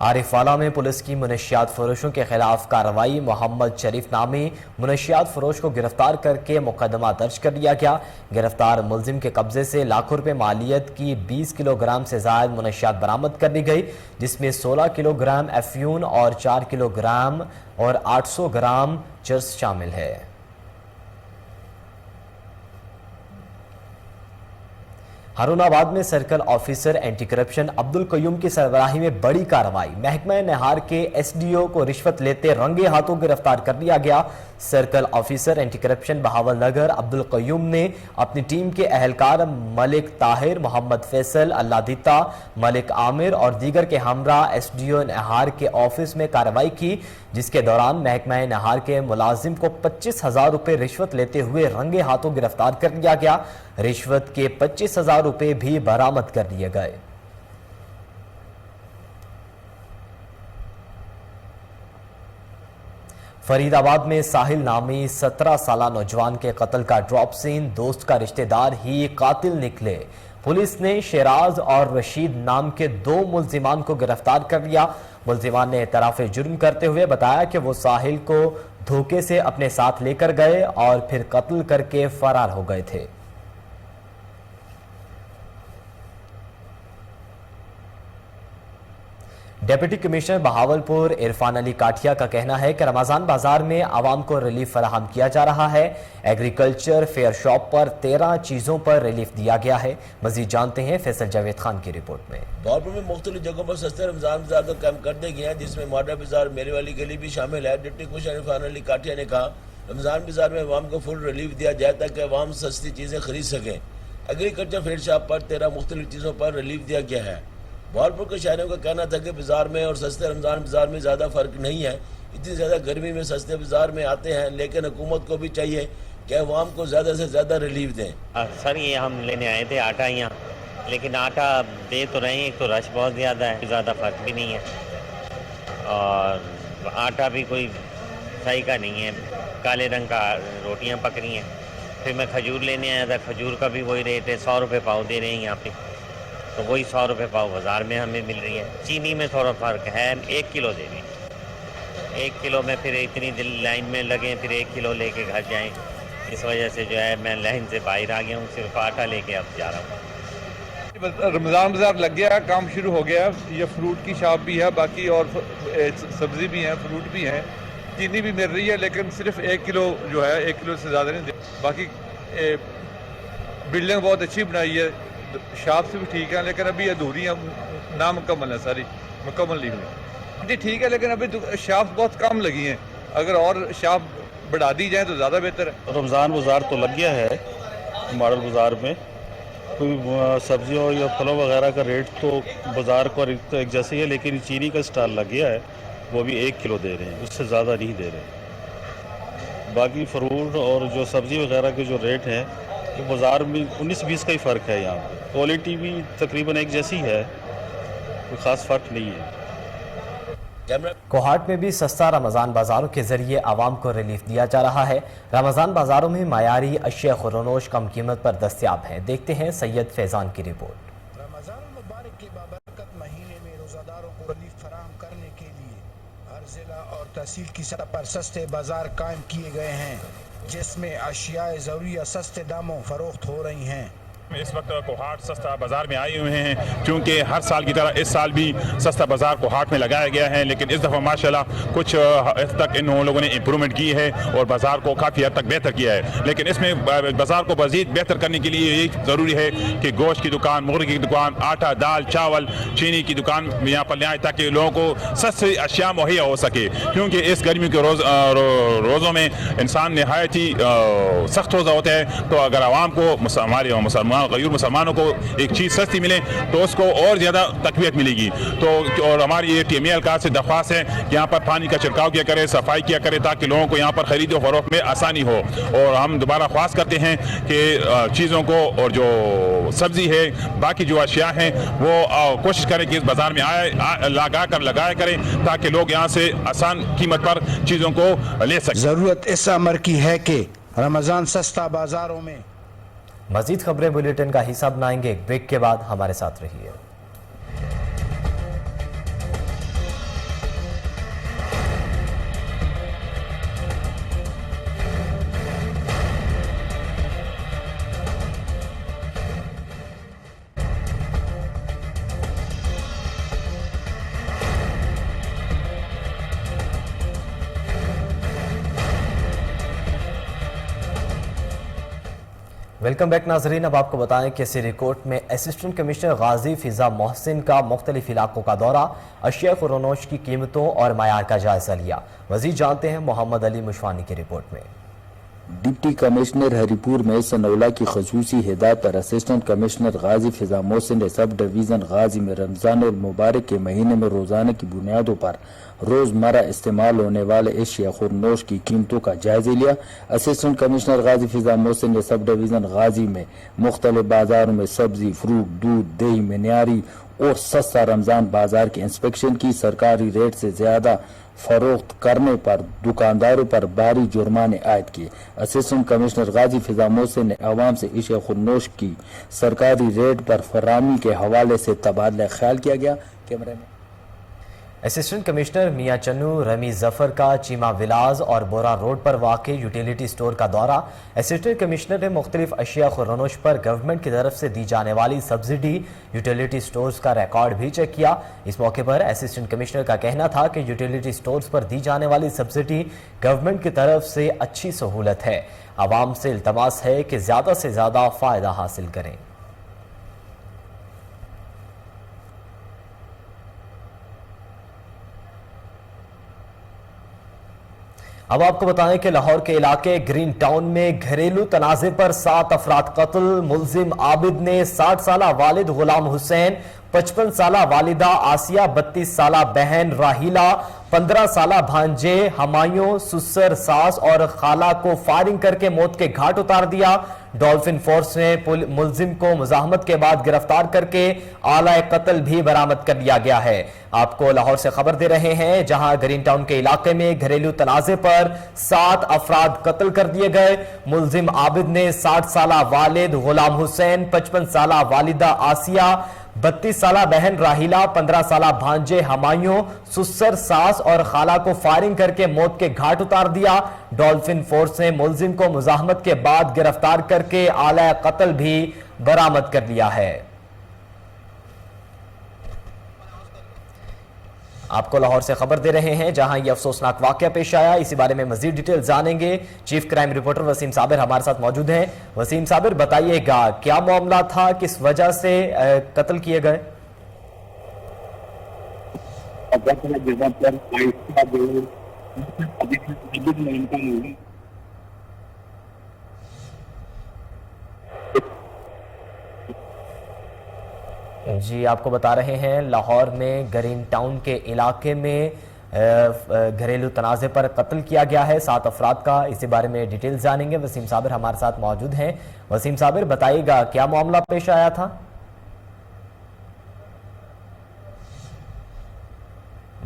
आरिफवाला में पुलिस की मुनशियात फरोशों के खिलाफ कार्रवाई। मोहम्मद शरीफ नामी मुनशियात फरोश को गिरफ्तार करके मुकदमा दर्ज कर लिया गया। गिरफ्तार मुलजिम के कब्जे से लाखों रुपए मालियत की 20 किलोग्राम से ज्यादा मुनशियात बरामद कर ली गई, जिसमें 16 किलोग्राम एफ्यून और 4 किलोग्राम और 800 ग्राम चर्स शामिल है। हारूनाबाद में circle officer anti corruption Abdul Qayyum की सरबराही में बड़ी कार्रवाई। महकमा नहार के एसडीओ को रिश्वत लेते रंगे हाथों गिरफ्तार कर लिया गया। Circle officer anti corruption Bahawalnagar Abdul Qayyum ने अपनी टीम के अहलकार मलिक ताहिर, मोहम्मद फैसल, अल्लादिता, मलिक आमिर और दीगर के हमरा एसडीओ नहार के ऑफिस में कार्रवाई की, जिसके दौरान महकमा नहार के मुलाजिम को 25,000 रुपए रिश्वत लेते हुए रंगे हाथों गिरफ्तार कर लिया गया। रिश्वत के 25,000 रुपए भी बरामद कर लिए गए। फरीदाबाद में साहिल नामी 17 साला नौजवान के कत्ल का ड्रॉप सीन, दोस्त का रिश्तेदार ही कातिल निकले। पुलिस ने शेराज और रशीद नाम के 2 मुल्जिमान को गिरफ्तार कर लिया। मुल्जिमान ने एतराफ़े जुर्म करते हुए बताया कि वो साहिल को धोखे से अपने साथ लेकर गए और फिर कत्ल करके फरार हो गए थे। डिप्टी कमिश्नर बहावलपुर इरफान अली काठिया का कहना है कि रमजान बाजार में आवाम को रिलीफ फराहम किया जा रहा है। एग्रीकल्चर फेयर शॉप पर 13 चीजों पर रिलीफ दिया गया है। मजीद जानते हैं फैसल जावेद खान की रिपोर्ट में। बहावलपुर में मुख्तलिफ जगहों पर सस्ते रमजान बाजार का कैंप कर दिए गए हैं, जिसमें मॉडर्न बाजार मेले वाली गली भी शामिल है। डिप्टी कमिश्नर इरफान अली काठिया ने कहा रमजान बाजार में आवाम को फुल रिलीफ दिया जाए ताकि आवाम सस्ती चीजें खरीद सकें। एग्रीकल्चर फेयर शॉप पर 13 मुख्तलिफ चीजों पर रिलीफ दिया गया है। बहावलपुर के शहरियों का कहना था कि बाजार में और सस्ते रमजान बाजार में ज़्यादा फ़र्क नहीं है। इतनी ज़्यादा गर्मी में सस्ते बाजार में आते हैं, लेकिन हुकूमत को भी चाहिए कि अवाम को ज़्यादा से ज़्यादा रिलीफ दें। सर ये हम लेने आए थे आटा यहाँ, लेकिन आटा दे तो रहे हैं, एक तो रश बहुत ज़्यादा है, ज़्यादा फ़र्क भी नहीं है और आटा भी कोई सही का नहीं है, काले रंग का रोटियाँ पक रही हैं। फिर मैं खजूर लेने आया था, खजूर का भी वही रेट है, 100 रुपये पाव दे रहे हैं यहाँ पे। तो वही 100 रुपये पाव बाज़ार में हमें मिल रही है। चीनी में थोड़ा फ़र्क है, 1 किलो दे दें, 1 किलो में फिर इतनी दिन लाइन में लगें, फिर 1 किलो लेके घर जाएं। इस वजह से जो है मैं लाइन से बाहर आ गया हूँ, सिर्फ आटा लेके अब जा रहा हूँ। रमज़ान बाज़ार लग गया, काम शुरू हो गया। ये फ्रूट की शॉप भी है, बाकी और सब्ज़ी भी है, फ्रूट भी है, चीनी भी मिल रही है, लेकिन सिर्फ 1 किलो जो है 1 किलो से ज़्यादा नहीं दे। बाकी बिल्डिंग बहुत अच्छी बनाई है, शॉप से भी ठीक है, लेकिन अभी अधूरी है, नामुकम्मल है, सारी मुकम्मल नहीं हुई। जी ठीक है, लेकिन अभी शॉप बहुत कम लगी हैं, अगर और शॉप बढ़ा दी जाए तो ज़्यादा बेहतर है। रमज़ान बाज़ार तो लग गया है मॉडल बाज़ार में, कोई सब्जियों या फलों वगैरह का रेट तो बाज़ार को एक जैसे ही है, लेकिन चीनी का स्टॉल लग गया है, वो भी 1 किलो दे रहे हैं, उससे ज़्यादा नहीं दे रहे। बाकी फ्रूट और जो सब्ज़ी वगैरह के जो रेट हैं वो बाज़ार में 19-20 का ही फ़र्क है। यहाँ पर क्वालिटी भी तकरीबन एक जैसी है, कोई ख़ास फ़र्क नहीं है। कोहाट में भी सस्ता रमज़ान बाज़ारों के जरिए आवाम को रिलीफ दिया जा रहा है। रमज़ान बाज़ारों में मायारी अशिया खुरोनोश कम कीमत पर दस्तयाब हैं। देखते हैं सैयद फैज़ान की रिपोर्ट। रमज़ान मुबारक के बाबरकत महीने में रोज़ादारों को रिलीफ फराहम करने के लिए हर जिला और तहसील की सतह पर सस्ते बाज़ार कायम किए गए हैं, जिसमें अशियाए ज़रूरिया सस्ते दामों फरोख्त हो रही हैं। इस वक्त कोहाट सस्ता बाज़ार में आए हुए हैं, क्योंकि हर साल की तरह इस साल भी सस्ता बाज़ार कोहाट में लगाया गया है, लेकिन इस दफ़ा माशाल्लाह कुछ हद तक इन लोगों ने इम्प्रूवमेंट की है और बाज़ार को काफ़ी हद तक बेहतर किया है। लेकिन इसमें बाज़ार को मज़ीद बेहतर करने के लिए ये ज़रूरी है कि गोश्त की दुकान, मुर्गी की दुकान, आटा, दाल, चावल, चीनी की दुकान यहाँ पर ले आए, ताकि लोगों को सस्ती अशिया मुहैया हो सके, क्योंकि इस गर्मी के रोज़ों में इंसान नहायत ही सख्त रोज़ा होता है। तो अगर आवाम को, हमारे गैर मुसलमानों को एक चीज़ सस्ती मिले तो उसको और ज़्यादा तकवीत मिलेगी। तो और हमारी ये TMA एहलकार से दरख्वास्त है कि यहाँ पर पानी का छिड़काव किया करे, सफाई किया करे, ताकि लोगों को यहाँ पर खरीदो फरोख्त में आसानी हो। और हम दोबारा ख्वास्त करते हैं कि चीज़ों को और जो सब्ज़ी है, बाकी जो अशिया हैं, वो कोशिश करें कि इस बाज़ार में लगाया करें, ताकि लोग यहाँ से आसान कीमत पर चीज़ों को ले सकें। ज़रूरत इस अमर की है कि रमज़ान सस्ता बाज़ारों में। मजीद खबरें बुलेटिन का हिस्सा बनाएंगे एक ब्रेक के बाद, हमारे साथ रहिए। वेलकम बैक नाजरीन। अब आपको बताएं कि सिरीकोट में असिस्टेंट कमिश्नर गाजी फिजा मोहसिन का मुख्तलिफ इलाकों का दौरा, अशिया खुरोनोश की कीमतों और मयार का जायजा लिया। मजीद जानते हैं मोहम्मद अली मुशवानी की रिपोर्ट में। डिप्टी कमिश्नर हरिपुर में सनौला की खसूसी हिदायत पर असिस्टेंट कमिश्नर गाजी फिजा मोहसिन ने सब डिवीज़न गाजी में रमज़ान मुबारक के महीने में रोज़ाना की बुनियादों पर रोज़मर्रा इस्तेमाल होने वाले एशिया खुरनोश की कीमतों का जायजा लिया। असिस्टेंट कमिश्नर गाजी फिजा मोहसिन ने सब डिवीज़न गाजी में मुख्तलिफ बाज़ारों में सब्जी, फ्रूट, दूध, दही, मियारी और सस्ता रमज़ान बाज़ार की इंस्पेक्शन की। सरकारी रेट से ज़्यादा फरोख्त करने पर दुकानदारों पर भारी जुर्माने आयद किए। असिस्टेंट कमिश्नर गाजी फिजा मोहसिन ने आवाम से एशिया खुरनोश की सरकारी रेट पर फराहमी के हवाले से तबादला ख्याल किया गया। कैमरे में असिस्टेंट कमिश्नर मियां चन्नू रमी जफर का चीमा विलाज और बोरा रोड पर वाक़ई यूटिलिटी स्टोर का दौरा। असिस्टेंट कमिश्नर ने मुख्तलिफ अशिया खुरनोश पर गवर्नमेंट की तरफ से दी जाने वाली सब्सिडी यूटिलिटी स्टोर्स का रिकॉर्ड भी चेक किया। इस मौके पर असिस्टेंट कमिश्नर का कहना था कि यूटिलिटी स्टोर्स पर दी जाने वाली सब्सिडी गवर्नमेंट की तरफ से अच्छी सहूलत है। आवाम से इल्तमास है कि ज़्यादा से ज़्यादा फ़ायदा हासिल करें। अब आपको बताएं कि लाहौर के इलाके ग्रीन टाउन में घरेलू तनाज़े पर 7 अफराद कत्ल। मुलजिम आबिद ने 60 साला वालिद गुलाम हुसैन, 55 साला वालिदा आसिया, 32 साला बहन राहीला, 15 साला भांजे हमायूं, सुसर सास और खाला को फायरिंग करके मौत के घाट उतार दिया। डॉल्फिन फोर्स ने मुलजिम को मुजाहमत के बाद गिरफ्तार करके आला कत्ल भी बरामद कर लिया गया है। आपको लाहौर से खबर दे रहे हैं, जहां ग्रीन टाउन के इलाके में घरेलू तनाजे पर 7 अफराद कत्ल कर दिए गए। मुलजिम आबिद ने 60 साला वालिद गुलाम हुसैन, 55 साला वालिदा आसिया, 32 साला बहन राहिला, 15 साला भांजे हमायूं, सुसर सास और खाला को फायरिंग करके मौत के घाट उतार दिया। डॉल्फिन फोर्स ने मुलजिम को मुजाहमत के बाद गिरफ्तार करके आला कत्ल भी बरामद कर लिया है। आपको लाहौर से खबर दे रहे हैं जहां यह अफसोसनाक वाकया पेश आया। इसी बारे में मजीद डिटेल जानेंगे। Chief crime reporter Waseem Sabir हमारे साथ मौजूद हैं। वसीम साबिर, बताइएगा क्या मामला था, किस वजह से कत्ल किए गए? जी, आपको बता रहे हैं लाहौर में ग्रीन टाउन के इलाके में घरेलू तनाज़े पर कत्ल किया गया है 7 अफराद का। इसी बारे में डिटेल जानेंगे। वसीम साबिर हमारे साथ मौजूद हैं। वसीम साबिर, बताइएगा क्या मामला पेश आया था?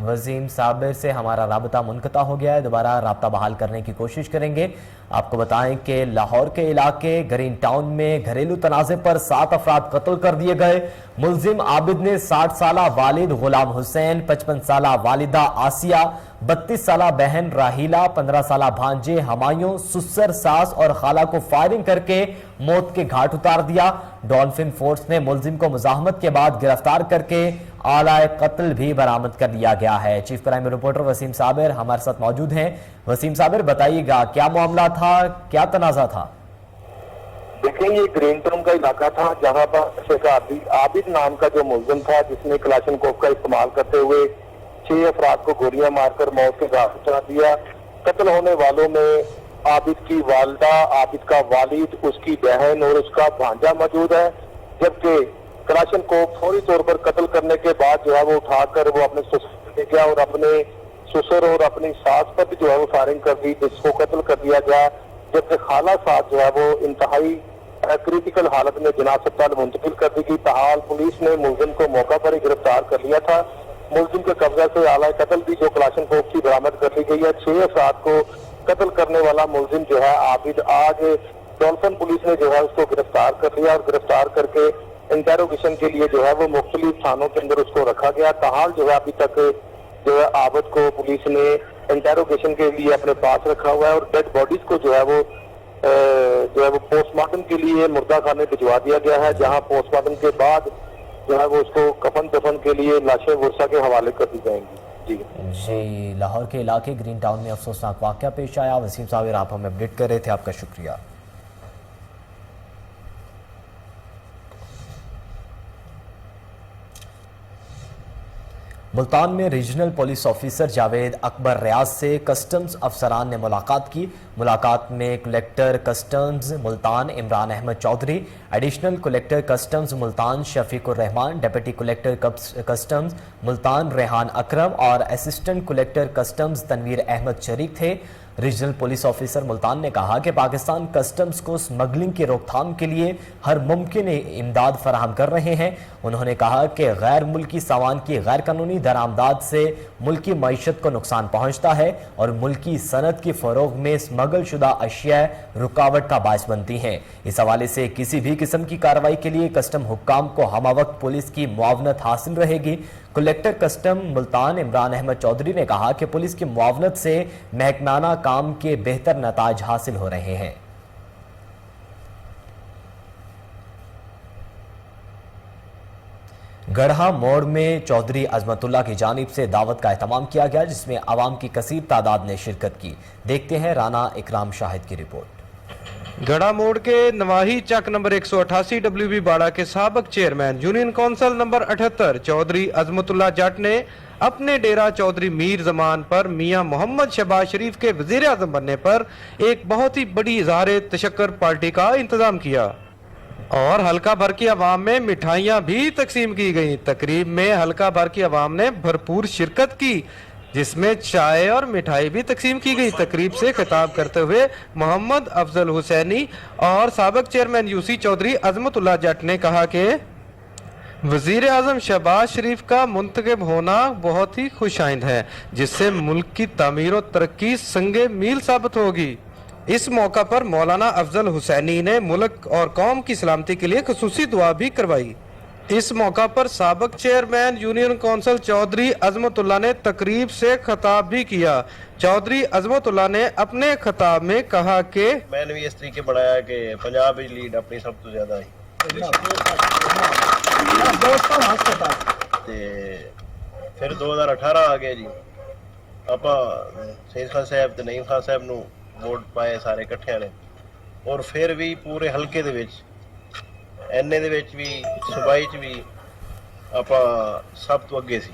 वसीम साबिर से हमारा राबता मुनक़ता हो गया है, दोबारा राबता बहाल करने की कोशिश करेंगे। आपको बताएं कि लाहौर के इलाके ग्रीन टाउन में घरेलू तनाज़े पर 7 अफराद कत्ल कर दिए गए। मुलजिम आबिद ने 60 साला वालिद गुलाम हुसैन, 55 साला वालिदा आसिया, 32 साला बहन राहिला, 15 साला भांजे हमायूं, सुसर सास और खाला को फायरिंग करके मौत के घाट उतार दिया। डॉल्फिन फोर्स ने मुलजिम को मुजाहमत के बाद गिरफ्तार करके आलाए कत्ल भी बरामद कर लिया गया है। Chief crime reporter Waseem Sabir हमारे साथ मौजूद हैं। वसीम साबिर, बताइएगा क्या मामला था, क्या तनाज़ा था? देखिए, ये ग्रीन टाउन का इलाका था जहाँ पर शेख आबिद नाम का जो मुलजिम था, जिसने क्लाशनकोव का इस्तेमाल करते हुए 6 अफराद को गोलियां मारकर मौत के घाट उतार दिया। कत्ल होने वालों में आबिद की वालदा, आबिद का वालिद, उसकी बहन और उसका भांजा मौजूद है। जबकि क्लाशनकोव फौरी तौर पर कत्ल करने के बाद जो है वो उठाकर वो अपने ससुर ले गया और अपने ससुर और अपनी सास पर भी जो है वो फायरिंग कर दी, जिसको कत्ल कर दिया गया। जबकि खाला साथ जो है वो इंतहाई क्रिटिकल हालत में जनाब अस्पताल मुंतकिल कर दी गई। ताहाल पुलिस ने मुलजिम को मौका पर ही गिरफ्तार कर लिया था। मुलजिम के कब्जा से आला कत्ल भी जो क्लाशनकोव की बरामद कर ली गई है। 6 अफराद को कत्ल करने वाला मुलजिम जो है आबिद, आज डॉल्फिन पुलिस ने जो है उसको गिरफ्तार कर लिया और गिरफ्तार करके इंटेरोगेशन के लिए जो है वो मुख्तलिफ थानों के अंदर उसको रखा गया। ताहाल जो है अभी तक जो है आबिद को पुलिस ने इंटेरोगेशन के लिए अपने पास रखा हुआ है और डेड बॉडीज को जो है वो पोस्टमार्टम के लिए मुर्दा खाने भिजवा दिया गया है, जहां पोस्टमार्टम के बाद जो है वो उसको कफन दफन के लिए लाशें वर्षा के हवाले कर दी जाएंगी। जी, लाहौर के इलाके ग्रीन टाउन में अफसोसनाक वाकया पेश आया। वसीम साबिर, आप हमें अपडेट कर रहे थे, आपका शुक्रिया। मुल्तान में regional police officer Javed Akbar Riaz से कस्टम्स अफसरान ने मुलाकात की। मुलाकात में collector customs Multan Imran Ahmed Chaudhry, additional collector customs Multan Shafiqur Rehman, deputy collector customs Multan Rehan Akram और assistant collector customs Tanveer Ahmed शरीक थे। रीजनल पुलिस ऑफिसर मुल्तान ने कहा कि पाकिस्तान कस्टम्स को स्मगलिंग की रोकथाम के लिए हर मुमकिन इमदाद फराहम कर रहे हैं। उन्होंने कहा कि गैर मुल्की सामान की गैर कानूनी दरामदाद से मुल्की मईशत को नुकसान पहुंचता है और मुल्की सनत की फरोग में स्मगल शुदा अशिया रुकावट का बायस बनती हैं। इस हवाले से किसी भी किस्म की कार्रवाई के लिए कस्टम हुक्काम को हमवक्त पुलिस की मुआवनत हासिल रहेगी। कलेक्टर कस्टम मुल्तान इमरान अहमद चौधरी ने कहा कि पुलिस की मुआवनत से महकमाना काम के बेहतर नताज हासिल हो रहे हैं। गढ़ा मोड़ में चौधरी अजमतुल्लाह की जानिब से दावत का एहतमाम किया गया, जिसमें आवाम की कसीर तादाद ने शिरकत की। देखते हैं राना इकराम शाहिद की रिपोर्ट। गढ़ा मोड़ के नवाही चक नंबर 188 WB बाड़ा के साबक chairman union council number 78 Chaudhry Azmatullah Jat ने अपने डेरा चौधरी मीर जमान पर मियां मोहम्मद शहबाज शरीफ के वजीर आजम बनने पर एक बहुत ही बड़ी इजहार तशक्कुर पार्टी का इंतजाम किया और हल्का भर की आवाम में मिठाइयां भी तकसीम की गई। तकरीब में हल्का भर की आवाम ने भरपूर शिरकत की, जिसमें चाय और मिठाई भी तकसीम की गई। तकरीब से खिताब करते हुए मोहम्मद अफजल हुसैनी और साबिक चेयरमैन यूसी चौधरी अजमतुल्लाह जट ने कहा कि वजीर आजम शहबाज शरीफ का मुंतखब होना बहुत ही खुशाइंद है, जिससे मुल्क की तामीर और तरक्की संगे मील साबित होगी। इस मौका पर मौलाना अफजल हुसैनी ने मुल्क और कौम की सलामती के लिए खुसूसी दुआ भी करवाई। इस मौका पर साबिक chairman union council Chaudhry Azmatullah ने तकरीब से खिताब भी किया। चौधरी अजमतुल्लाह ने अपने खिताब में कहा कि मैंने भी इस तरीके बनाया कि पंजाब की लीड अपनी सब तो ज्यादा है फिर 2018 आ गया जी आप सईद खान साहब ते नईम खान साहब नूं वोट पाए सारे इकट्ठे ने और फिर भी पूरे हल्के दे विच एनए दे विच भी सूबाई च भी आप सब तो अगे सी।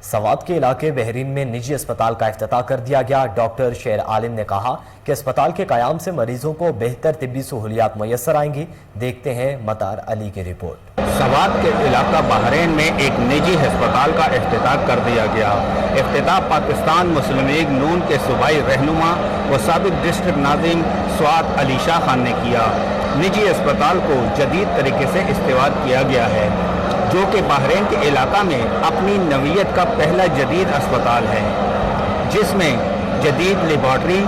सवात के इलाके बहरीन में निजी अस्पताल का इफ्तिताह कर दिया गया। डॉक्टर शेर आलिम ने कहा कि अस्पताल के कयाम से मरीजों को बेहतर तिब्बी सहूलियात मुयस्सर आएंगी। देखते हैं मतार अली की रिपोर्ट। सवात के इलाका बहरीन में एक निजी अस्पताल का इफ्तिताह कर दिया गया। इफ्तिताह पाकिस्तान मुस्लिम लीग नून के सूबाई रहनुमा व साबिक डिस्ट्रिक्ट नाज़िम स्वात अली शाह खान ने किया। निजी अस्पताल को जदीद तरीके से इस्तेमाल किया गया है, जो कि बहरीन के इलाका में अपनी नवीयत का पहला जदीद अस्पताल है, जिसमें जदीद laboratory,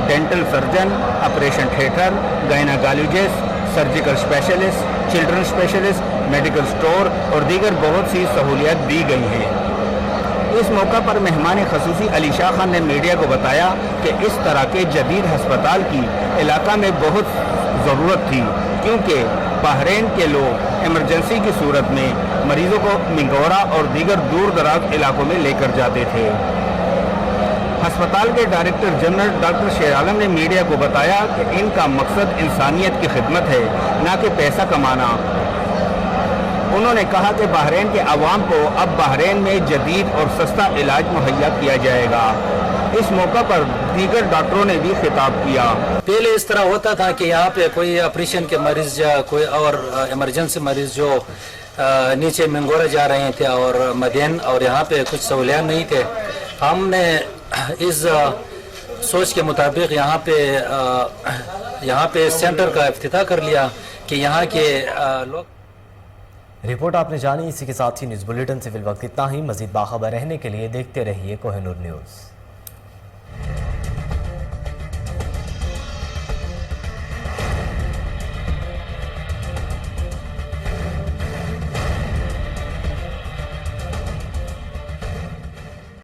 dental surgeon, operation theatre, gynaecologist, surgical specialist, children specialist, medical store और दीगर बहुत सी सहूलियत दी गई हैं। इस मौका पर मेहमान खसूसी अली शाह खान ने मीडिया को बताया कि इस तरह के जदीद अस्पताल की इलाका में बहुत ज़रूरत थी, क्योंकि बहरीन के लोग इमरजेंसी की सूरत में मरीजों को मिंगोरा और दीगर दूर दराज इलाकों में लेकर जाते थे। अस्पताल के डायरेक्टर जनरल डॉक्टर शेर आलम ने मीडिया को बताया कि इनका मकसद इंसानियत की खिदमत है, न कि पैसा कमाना। उन्होंने कहा कि बहरीन के अवाम को अब बहरीन में जदीद और सस्ता इलाज मुहैया किया जाएगा। इस मौका पर दीगर डॉक्टरों ने भी खिताब किया। पहले इस तरह होता था कि यहाँ पे कोई ऑपरेशन के मरीज या कोई और इमरजेंसी मरीज जो नीचे मंगोरा जा रहे थे और मदीन और यहाँ पे कुछ सहूलियत नहीं थे, हमने इस सोच के मुताबिक यहाँ पे सेंटर का इफ्तिताह कर लिया कि यहाँ के लोग। रिपोर्ट आपने जानी। इसी के साथ ही न्यूज़ बुलेटिन से फिल वक्त इतना ही। मजीद बाखबर रहने के लिए देखते रहिए कोहिनूर न्यूज़।